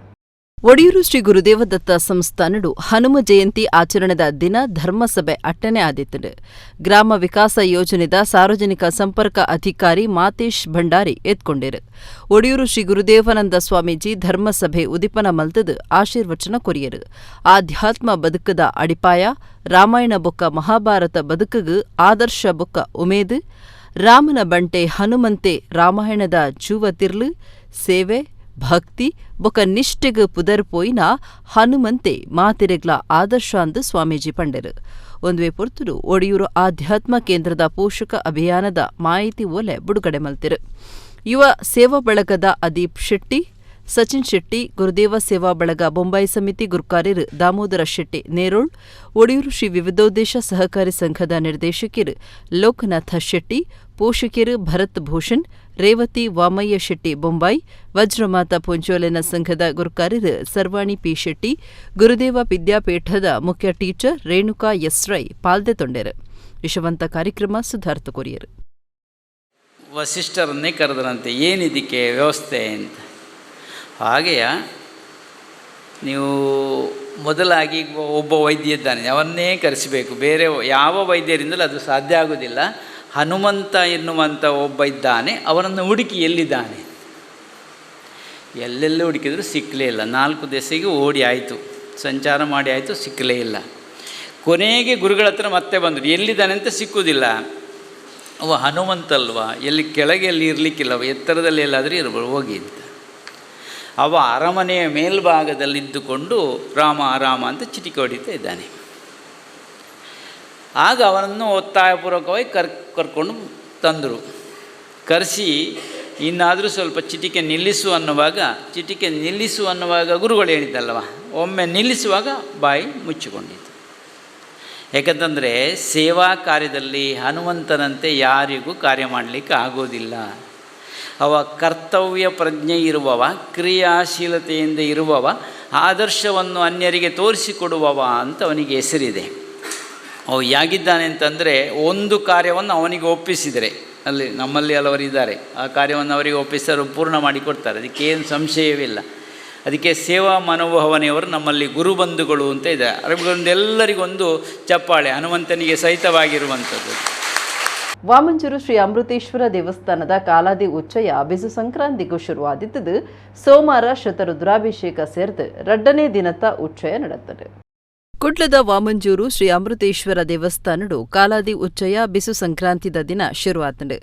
ಒಡಿಯೂರು ಶ್ರೀ ಗುರುದೇವದತ್ತ ಸಂಸ್ಥಾನಡು ಹನುಮ ಜಯಂತಿ ಆಚರಣೆದ ದಿನ ಧರ್ಮಸಭೆ ಅಟ್ಟನೆ ಆದಿತ್ತು. ಗ್ರಾಮ ವಿಕಾಸ ಯೋಜನೆದ ಸಾರ್ವಜನಿಕ ಸಂಪರ್ಕ ಅಧಿಕಾರಿ ಮಾತೇಶ್ ಭಂಡಾರಿ ಎತ್ಕೊಂಡೇರು. ಒಡಿಯೂರು ಶ್ರೀ ಗುರುದೇವಾನಂದ ಸ್ವಾಮೀಜಿ ಧರ್ಮಸಭೆ ಉದಿಪನ ಮಲ್ತದು ಆಶೀರ್ವಚನ ಕೊರಿಯರು. ಆಧ್ಯಾತ್ಮ ಬದುಕದ ಅಡಿಪಾಯ ರಾಮಾಯಣ ಬೊಕ್ಕ ಮಹಾಭಾರತ ಬದುಕಗ್ ಆದರ್ಶ ಬೊಕ್ಕ ಉಮೇದು ರಾಮನ ಬಂಟೆ ಹನುಮಂತೆ ರಾಮಾಯಣದ ಜೂವ ತಿರ್ಲು ಸೇವೆ ಭಕ್ತಿ ಬೊಕ ನಿಷ್ಠೆಗ್ ಪುದರ್ ಪೋಯಿನ ಹನುಮಂತೆ ಮಾತಿರೆಗ್ಲ ಆದರ್ಶ ಅಂದು ಸ್ವಾಮೀಜಿ ಪಂಡೆರು. ಒಂದುವೆ ಪೊರ್ತುಡು ಒಡಿಯೂರು ಆಧ್ಯಾತ್ಮ ಕೇಂದ್ರದ ಪೋಷಕ ಅಭಿಯಾನದ ಮಾಹಿತಿ ಓಲೆ ಬಿಡುಗಡೆ ಮಲ್ತಿರು. ಯುವ ಸೇವಾ ಬಳಗದ ಅದೀಪ್ ಶೆಟ್ಟಿ, ಸಚಿನ್ ಶೆಟ್ಟಿ, ಗುರುದೇವ ಸೇವಾ ಬಳಗ ಬೊಂಬಾಯಿ ಸಮಿತಿ ಗುರುಕಾರ್ಯರು ದಾಮೋದರ ಶೆಟ್ಟಿ ನೇರೋಳ್, ಒಡಿಯೂರು ಶ್ರೀ ವಿವಿಧೋದ್ದೇಶ ಸಹಕಾರಿ ಸಂಘದ ನಿರ್ದೇಶಕರು ಲೋಕನಾಥ ಶೆಟ್ಟಿ, ಪೋಷಕರು ಭರತ್ ಭೂಷಣ್, ರೇವತಿ ವಾಮಯ್ಯ ಶೆಟ್ಟಿ ಬೊಂಬಾಯಿ, ವಜ್ರಮಾತಾ ಪುಂಜೋಲೆನ ಸಂಘದ ಗುರುಕಾರ್ಯರು ಸರ್ವಾಣಿ ಪಿ ಶೆಟ್ಟಿ, ಗುರುದೇವ ವಿದ್ಯಾಪೀಠದ ಮುಖ್ಯ ಟೀಚರ್ ರೇಣುಕಾ ಎಸ್ ರೈ ಪಾಲ್ದೆ ತೊಂಡೆರು. ಯಶವಂತ ಕಾರ್ಯಕ್ರಮ ಸುಧಾರ್ಥ ಕೊರಿಯರು. ವಸಿಷ್ಠರನ್ನೇ ಕರೆದರಂತೆ, ಏನಿದಕ್ಕೆ ವ್ಯವಸ್ಥೆ ಅಂತ. ಹಾಗೆಯೇ ನೀವು ಮೊದಲಾಗಿ ಒಬ್ಬ ವೈದ್ಯ ಇದ್ದಾನೆ, ಅವನ್ನೇ ಕರೆಸಬೇಕು, ಬೇರೆ ಯಾವ ವೈದ್ಯರಿಂದಲೂ ಅದು ಸಾಧ್ಯ ಆಗೋದಿಲ್ಲ. ಹನುಮಂತ ಎನ್ನುವಂಥ ಒಬ್ಬ ಇದ್ದಾನೆ, ಅವನನ್ನು ಹುಡುಕಿ ಎಲ್ಲಿದ್ದಾನೆ. ಎಲ್ಲೆಲ್ಲೂ ಹುಡುಕಿದ್ರು ಸಿಕ್ಕಲೇ ಇಲ್ಲ. 4 ದಿವಸಕ್ಕೆ ಓಡಿ ಆಯಿತು, ಸಂಚಾರ ಮಾಡಿ ಆಯಿತು, ಸಿಕ್ಕಲೇ ಇಲ್ಲ. ಕೊನೆಗೆ ಗುರುಗಳ ಹತ್ರ ಮತ್ತೆ ಬಂದರು, ಎಲ್ಲಿದ್ದಾನೆ ಅಂತ ಸಿಕ್ಕುವುದಿಲ್ಲ. ಅವ ಹನುಮಂತಲ್ವಾ, ಎಲ್ಲಿ ಕೆಳಗೆ ಎಲ್ಲಿ ಇರಲಿಕ್ಕಿಲ್ಲ, ಎತ್ತರದಲ್ಲಿ ಎಲ್ಲಾದರೂ ಇರ್ಬೋದು, ಹೋಗಿ ಅಂತ. ಅವ ಅರಮನೆಯ ಮೇಲ್ಭಾಗದಲ್ಲಿದ್ದುಕೊಂಡು ರಾಮ ರಾಮ ಅಂತ ಚಿಟಿಕೆ ಹೊಡಿತಾ ಇದ್ದಾನೆ. ಆಗ ಅವನನ್ನು ಒತ್ತಾಯಪೂರ್ವಕವಾಗಿ ಕರ್ಕೊಂಡು ತಂದರು. ಕರೆಸಿ ಇನ್ನಾದರೂ ಸ್ವಲ್ಪ ಚಿಟಿಕೆ ನಿಲ್ಲಿಸು ಅನ್ನುವಾಗ ಗುರುಗಳು ಹೇಳಿದ್ದಲ್ವ, ಒಮ್ಮೆ ನಿಲ್ಲಿಸುವಾಗ ಬಾಯಿ ಮುಚ್ಚಿಕೊಂಡಿತ್ತು. ಯಾಕಂತಂದರೆ ಸೇವಾ ಕಾರ್ಯದಲ್ಲಿ ಹನುಮಂತನಂತೆ ಯಾರಿಗೂ ಕಾರ್ಯ ಮಾಡಲಿಕ್ಕೆ ಆಗೋದಿಲ್ಲ. ಅವ ಕರ್ತವ್ಯ ಪ್ರಜ್ಞೆ ಇರುವವ, ಕ್ರಿಯಾಶೀಲತೆಯಿಂದ ಇರುವವ, ಆದರ್ಶವನ್ನು ಅನ್ಯರಿಗೆ ತೋರಿಸಿಕೊಡುವವ ಅಂತ ಅವನಿಗೆ ಹೆಸರಿದೆ. ಅವು ಹೇಗಿದ್ದಾನೆ ಅಂತಂದರೆ, ಒಂದು ಕಾರ್ಯವನ್ನು ಅವನಿಗೆ ಒಪ್ಪಿಸಿದರೆ, ಅಲ್ಲಿ ನಮ್ಮಲ್ಲಿ ಹಲವರು ಇದ್ದಾರೆ, ಆ ಕಾರ್ಯವನ್ನು ಅವರಿಗೆ ಒಪ್ಪಿಸರು ಪೂರ್ಣ ಮಾಡಿಕೊಡ್ತಾರೆ, ಅದಕ್ಕೇನು ಸಂಶಯವಿಲ್ಲ. ಅದಕ್ಕೆ ಸೇವಾ ಮನೋಭಾವನೆಯವರು ನಮ್ಮಲ್ಲಿ ಗುರುಬಂಧುಗಳು ಅಂತ ಇದೆ. ಎಲ್ಲರಿಗೊಂದು ಚಪ್ಪಾಳೆ ಹನುಮಂತನಿಗೆ ಸಹಿತವಾಗಿರುವಂಥದ್ದು. ವಾಮಂಜೂರು ಶ್ರೀ ಅಮೃತೇಶ್ವರ ದೇವಸ್ಥಾನದ ಕಾಲಾದಿ ಉಚ್ಚಯ ಬಿಸು ಸಂಕ್ರಾಂತಿಗೂ ಶುರುವಾದಿದ್ದು ಸೋಮವಾರ ಶತರುದ್ರಾಭಿಷೇಕ ಸೇರಿದು 2ನೇ ದಿನದ ಉಚ್ಚಯ ನಡೆಯುತ್ತದೆ. ಕುಡ್ಲದ ವಾಮಂಜೂರು ಶ್ರೀ ಅಮೃತೇಶ್ವರ ದೇವಸ್ಥಾನಡು ಕಾಲಾದಿ ಉಚ್ಚಯ ಬಿಸು ಸಂಕ್ರಾಂತಿದ ದಿನ ಶುರುವಾತಂಡು.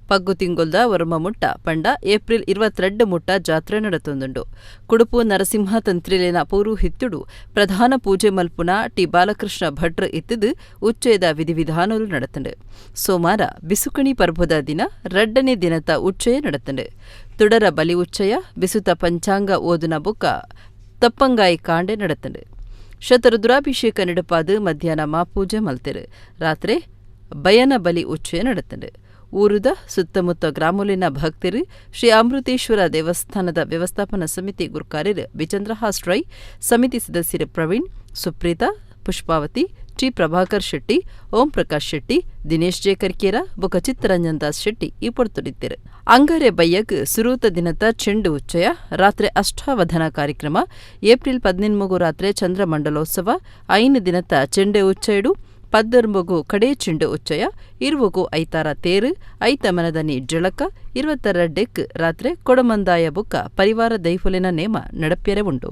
ಪಗ್ಗು ತಿಂಗೊಲ್ದ ವರ್ಮ ಮುಟ್ಟ ಪಂಡ ಏಪ್ರಿಲ್ 22 ಮುಟ್ಟ ಜಾತ್ರೆ ನಡತೊಂದುಂಡು. ಕುಡುಪು ನರಸಿಂಹ ತಂತ್ರಿಲಿನ ಪೌರೋಹಿತ್ಯುಡು ಪ್ರಧಾನ ಪೂಜೆ ಮಲ್ಪುನ ಟಿ ಬಾಲಕೃಷ್ಣ ಭಟ್ರು ಇತ್ತಿದ್ದು ಉಚ್ಚಯದ ವಿಧಿವಿಧಾನಗಳು ನಡತಂಡು. ಸೋಮವಾರ ಬಿಸುಕಣಿ ಪರ್ವದ ದಿನ 2ನೇ ದಿನದ ಉಚ್ಚಯ ನಡತಂಡು. ತುಡರ ಬಲಿ ಉಚ್ಚಯ ಬಿಸುತ ಪಂಚಾಂಗ ಓದುನ ಬುಕ್ಕ ತಪ್ಪಂಗಾಯಿ ಕಾಂಡೆ ನಡತಂಡು. ಶತರುದ್ರಾಭಿಷೇಕ ನಡುಪಾದು ಮಧ್ಯಾಹ್ನ ಮಾಪೂಜೆ ಮಲ್ತೆರು. ರಾತ್ರಿ ಬಯನ ಬಲಿ ಉಚ್ಚಯ ನಡತಂಡು. ಊರುದ ಸುತ್ತಮುತ್ತ ಗ್ರಾಮೋಲಿನ ಭಕ್ತರು ಶ್ರೀ ಅಮೃತೇಶ್ವರ ದೇವಸ್ಥಾನದ ವ್ಯವಸ್ಥಾಪನಾ ಸಮಿತಿ ಗುರುಕಾರ್ಯರು ಬಿಚಂದ್ರ ಹಾಸ್ಟ್ರೈ, ಸಮಿತಿ ಸದಸ್ಯರು ಪ್ರವೀಣ್, ಸುಪ್ರೀತಾ, ಪುಷ್ಪಾವತಿ, ಟಿ ಪ್ರಭಾಕರ್ ಶೆಟ್ಟಿ, ಓಂ ಪ್ರಕಾಶ್ ಶೆಟ್ಟಿ, ದಿನೇಶ್ ಜೆ ಕರ್ಕೇರ ಬೊಕ ಚಿತ್ತರಂಜನ್ ದಾಸ್ ಶೆಟ್ಟಿ ಈ ಪೊಡ್ತೊಡಿದ್ದರು. ಅಂಗಾರೆ ಬಯ್ಯಗ್ ಸುರೂತ ದಿನದ ಚೆಂಡು ಉಚ್ಚಯ, ರಾತ್ರಿ ಅಷ್ಟಾವಧಾನ ಕಾರ್ಯಕ್ರಮ, ಏಪ್ರಿಲ್ 13 ರಾತ್ರಿ ಚಂದ್ರಮಂಡಲೋತ್ಸವ, 5 ದಿನದ ಚೆಂಡೆ ಉಚ್ಚಯಡು, 14 ಕಡೇ ಚೆಂಡು ಉಚ್ಚಯ, 20 ಐತಾರ ತೇರು, ಐತಮನದನಿ ಜಳಕ, 22 ರಾತ್ರಿ ಕೊಡಮಂದಾಯ ಬುಕ್ಕ ಪರಿವಾರ ದೈಫುಲಿನ ನೇಮ ನಡಪ್ಯರೆ ಉಂಟು.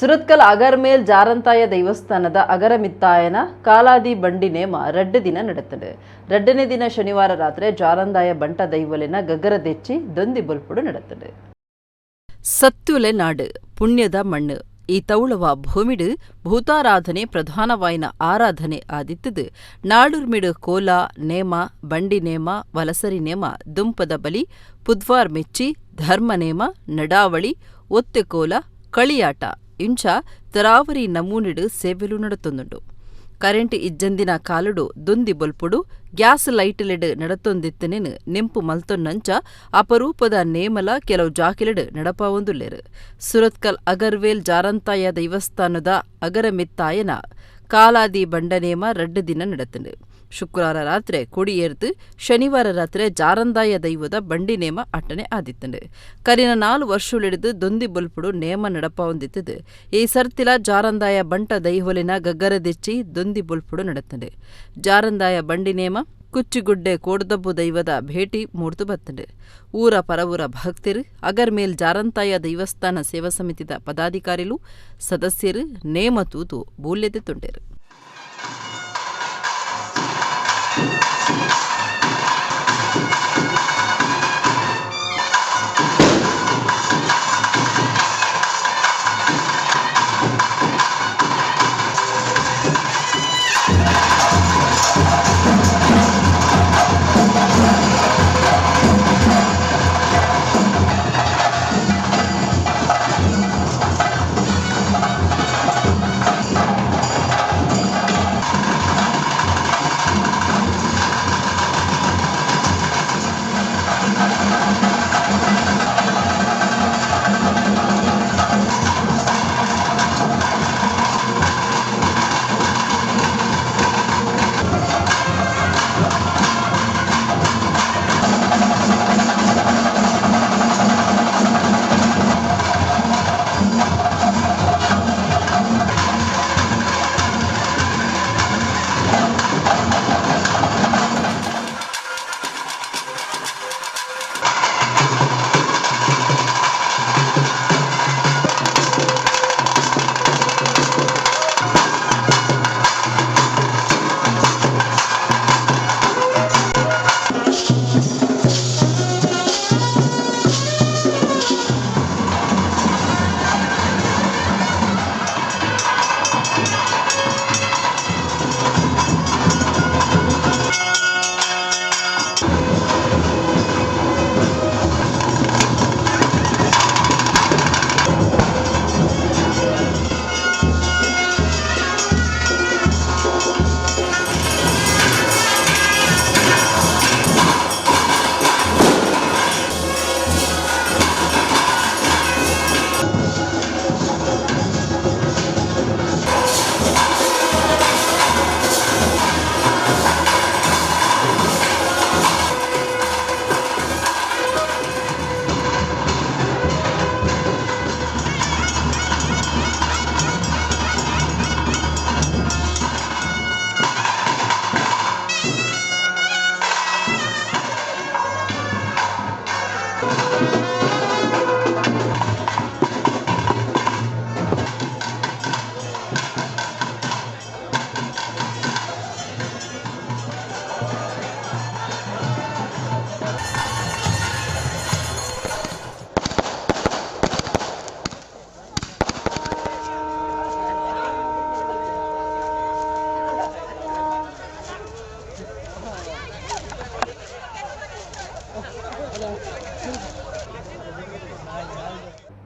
ಸುರತ್ಕಲ್ ಅಗರ್ಮೇಲ್ ಜಾರಂತಾಯ ದೇವಸ್ಥಾನದ ಅಗರಮಿತ್ತಾಯನ ಕಾಲಾದಿ ಬಂಡಿ ನೇಮ 2 ದಿನ ನಡೆತ್ತದೆ. 2ನೇ ದಿನ ಶನಿವಾರ ರಾತ್ರಿ ಜಾರಂದಾಯ ಬಂಟ ದೈವಲಿನ ಗಗ್ಗರದೆಚ್ಚಿ ದೊಂದಿ ಬೊಲ್ಪುಡು ನಡೆತ್ತದೆ. ಸತ್ಯುಲೆ ನಾಡು ಪುಣ್ಯದ ಮಣ್ಣು ಈ ತೌಳವ ಭೂಮಿಡು ಭೂತಾರಾಧನೆ ಪ್ರಧಾನವಾಯಿನ ಆರಾಧನೆ ಆದಿತ್ತದು. ನಾಡುರ್ಮಿಡು ಕೋಲ ನೇಮ ಬಂಡಿ ನೇಮ ವಲಸರಿ ನೇಮ ದುಂಪದ ಬಲಿ ಪುದ್ವಾರ್ ಮೆಚ್ಚಿ ಧರ್ಮ ನೇಮ ನಡಾವಳಿ ಒತ್ತೆಕೋಲ ಕಳಿಯಾಟ ಇಂಚ ತರಾವರಿ ನಮೂನಿಡು ಸೇವೆಲು ನಡತೊಂದುಂಡು. ಕರೆಂಟ್ ಇಜ್ಜಂದಿನ ಕಾಲುಡು ದೊಂದಿ ಬೊಲ್ಪುಡು ಗ್ಯಾಸ್ ಲೈಟ್ಲೆಡ್ ನಡತೊಂದಿತ್ತನೇನು ನೆಂಪು ಮಲ್ತೊನ್ನಂಚ ಅಪರೂಪದ ನೇಮಲ ಕೆಲವು ಜಾಕಿಲೆಡ್ ನಡಪಾವೊಂದುಲ್ಲೇರು. ಸುರತ್ಕಲ್ ಅಗರ್ವೇಲ್ ಜಾರಂತಾಯ ದೈವಸ್ಥಾನದ ಅಗರಮಿತ್ತಾಯನ ಕಾಲಾದಿ ಬಂಡನೇಮ 2 ದಿನ ನಡೆತಂಡು. ಶುಕ್ರವಾರ ರಾತ್ರಿ ಕೊಡಿಯೇರ್ದು ಶನಿವಾರ ರಾತ್ರಿ ಜಾರಂದಾಯ ದೈವದ ಬಂಡಿ ನೇಮ ಅಟ್ಟನೆ ಆದಿತ್ತಂಡು. ಕರಿನ 4 ವರ್ಷುಳಿಡಿದು ದೊಂದಿ ಬೊಲ್ಪುಡು ನೇಮ ನಡಪ ಹೊಂದಿತ್ತದು. ಈ ಸರ್ತಿಲ ಜಾರಂದಾಯ ಬಂಟ ದೈವಲಿನ ಗಗ್ಗರದೆಚ್ಚಿ ದೊಂದಿ ಬೊಲ್ಪುಡು ನಡೆತಂಡು. ಜಾರಂದಾಯ ಬಂಡಿ ನೇಮ ಕುಚ್ಚಿಗುಡ್ಡೆ ಕೋಡ್ದಬ್ಬು ದೈವದ ಭೇಟಿ ಮೂಡ್ತು ಬತ್ತಂಡು. ಊರ ಪರವೂರ ಭಕ್ತರು ಅಗರ್ಮೇಲ್ ಜಾರಂತಾಯ ದೈವಸ್ಥಾನ ಸೇವಾ ಸಮಿತಿದ ಪದಾಧಿಕಾರಿಲು ಸದಸ್ಯರು ನೇಮ ತೂತು ಬೂಲ್ಯತೆ ತುಂಡೇರು.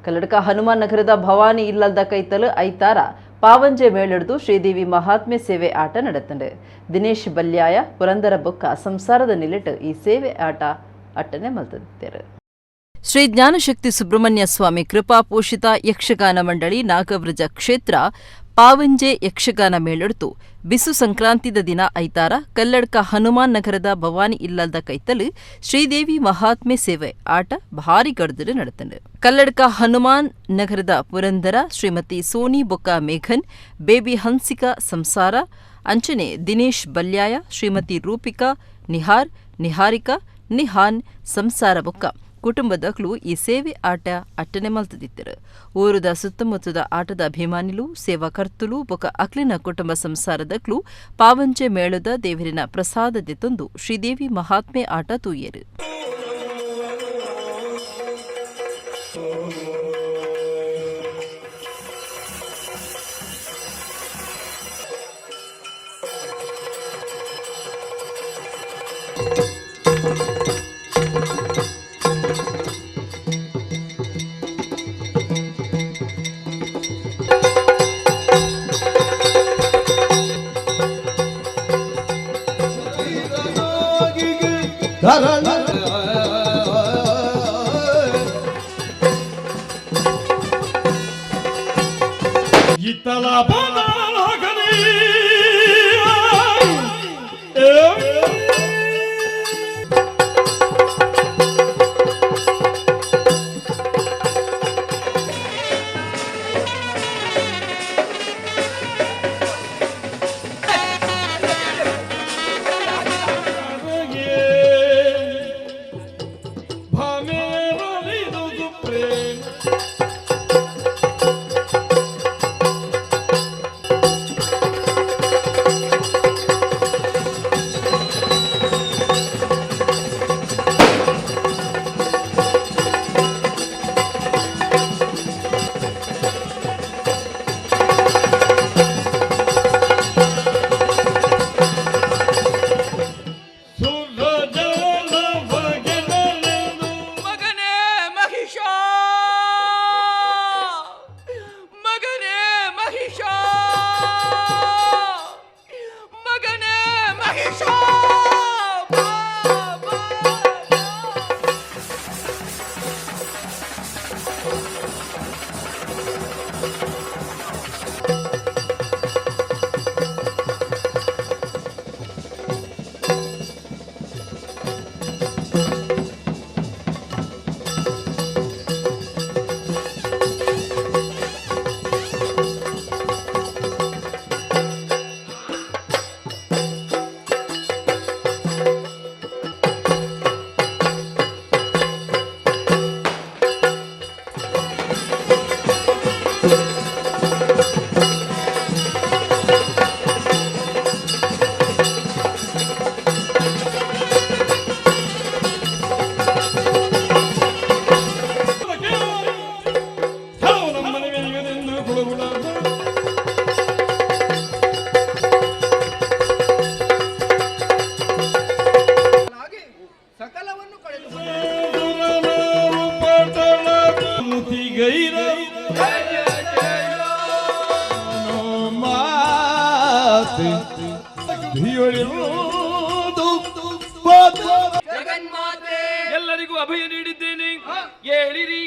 ಕಲ್ಲಡ್ಕ ಹನುಮಾನ್ ನಗರದ ಭವಾನಿ ಇಲ್ಲದ ಕೈತಲು ಐತಾರ ಪಾವಂಜೆ ಮೇಳೆಡ್ದು ಶ್ರೀದೇವಿ ಮಹಾತ್ಮೆ ಸೇವೆ ಆಟ ನಡೆತಂಡೆ. ದಿನೇಶ್ ಬಲ್ಯಾಯ ಪುರಂದರ ಬೊಕ್ಕ ಸಂಸಾರದ ನಿಲಿಟ್ಟು ಈ ಸೇವೆ ಆಟ ಅಟ್ಟನೆ ಮಲ್ತಿದ್ದಾರೆ. ಶ್ರೀ ಜ್ಞಾನಶಕ್ತಿ ಸುಬ್ರಹ್ಮಣ್ಯ ಸ್ವಾಮಿ ಕೃಪಾ ಪೋಷಿತ ಯಕ್ಷಗಾನ ಮಂಡಳಿ ನಾಗವ್ರಜ ಕ್ಷೇತ್ರ ಪಾವಂಜೆ ಯಕ್ಷಗಾನ ಮೇಳಡ್ತು ಬಿಸು ಸಂಕ್ರಾಂತಿದ ದಿನ ಐತಾರ ಕಲ್ಲಡ್ಕ ಹನುಮಾನ್ ನಗರದ ಭವಾನಿ ಇಲ್ಲದ ಕೈತಲು ಶ್ರೀದೇವಿ ಮಹಾತ್ಮೆ ಸೇವೆ ಆಟ ಭಾರಿ ಗಡ್ದರು ನಡೆತಂಡು. ಕಲ್ಲಡ್ಕ ಹನುಮಾನ್ ನಗರದ ಪುರಂದರ ಶ್ರೀಮತಿ ಸೋನಿ ಬೊಕ್ಕ ಮೇಘನ್ ಬೇಬಿ ಹನ್ಸಿಕಾ ಸಂಸಾರ ಅಂಚನೆ ದಿನೇಶ್ ಬಲ್ಯಾಯ ಶ್ರೀಮತಿ ರೂಪಿಕಾ ನಿಹಾರ್ ನಿಹಾರಿಕಾ ನಿಹಾನ್ ಸಂಸಾರ ಬೊಕ್ಕ ಕುಟುಂಬದಕ್ಲು ಈ ಸೇವೆ ಆಟ ಅಟ್ಟನೆ ಮಲ್ತದಿತ್ತರು. ಊರದ ಸುತ್ತಮುತ್ತದ ಆಟದ ಅಭಿಮಾನಿಲು ಸೇವಾಕರ್ತುಲು ಬೊಕ ಅಕ್ಲಿನ ಕುಟುಂಬ ಸಂಸಾರದಕ್ಲು ಪಾವಂಜೆ ಮೇಳದ ದೇವರಿನ ಪ್ರಸಾದದೆ ತಂದು ಶ್ರೀದೇವಿ ಮಹಾತ್ಮೆ ಆಟ ತೂಯರು. ಎಲ್ಲರಿಗೂ ಅಭಯ ನೀಡಿದ್ದೇನೆ, ಹೇಳಿರಿ.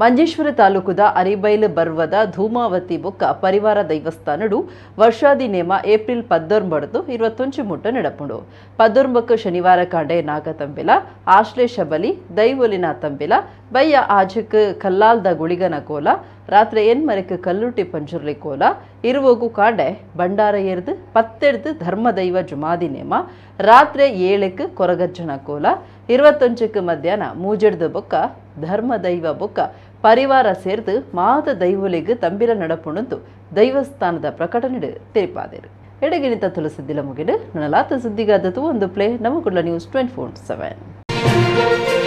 ಮಂಜೇಶ್ವರ ತಾಲೂಕುದ ಅರಿಬೈಲು ಬರ್ವದ ಧೂಮಾವತಿ ಬೊಕ್ಕ ಪರಿವಾರ ದೈವಸ್ಥಾನಡು ವರ್ಷಾದಿ ನೇಮ ಏಪ್ರಿಲ್ 19 21 ಮುಟ್ಟ ನಡಪುಂಡು. 19 ಶನಿವಾರ ಕಾಂಡೆ ನಾಗ ತಂಬಿಲ ಆಶ್ಲೇಷ ಬಲಿ ದೈವೊಲಿನ ತಂಬಿಲ ಬಯ್ಯ ಆಜಕ್ ಕಲ್ಲಾಲ್ದ ಗುಳಿಗನ ಕೋಲ ರಾತ್ರಿ ಎನ್ಮರೆಕ್ ಕಲ್ಲುಟಿ ಪಂಜುರ್ಲಿ ಕೋಲ ಇರುವೋಗು ಕಾಂಡೆ ಬಂಡಾರ ಎರ್ದು ಪತ್ತೆರ್ದು ಧರ್ಮದೈವ ಜುಮಾದಿ ನೇಮ ರಾತ್ರಿ 7ಕ್ಕೆ ಕೊರಗಜ್ಜನ ಕೋಲ 21ಕ್ಕೆ ಮಧ್ಯಾಹ್ನ ಮೂಜಡ್ದು ಬೊಕ್ಕ ಧರ್ಮದೈವ ಬೊಕ್ಕ ಪರಿವಾರ ಸೇರ್ದು ಮಾದ ದೈವಲಿಗೆ ತಂಬಿಲ ನಡಪುಣಂತು ದೈವಸ್ಥಾನದ ಪ್ರಕಟಣೆ ತೆರಿಪಾದೇರು. ಎಡಗಿನಿತ ತುಲಸಿದ್ದಿಲ್ಲ ಮುಗಿಡು ನನಲಾತ ಸುದ್ದಿಗಾದತು ಒಂದು ಪ್ಲೇ ನಮಗುಳ್ಳ ನ್ಯೂಸ್ 24/7.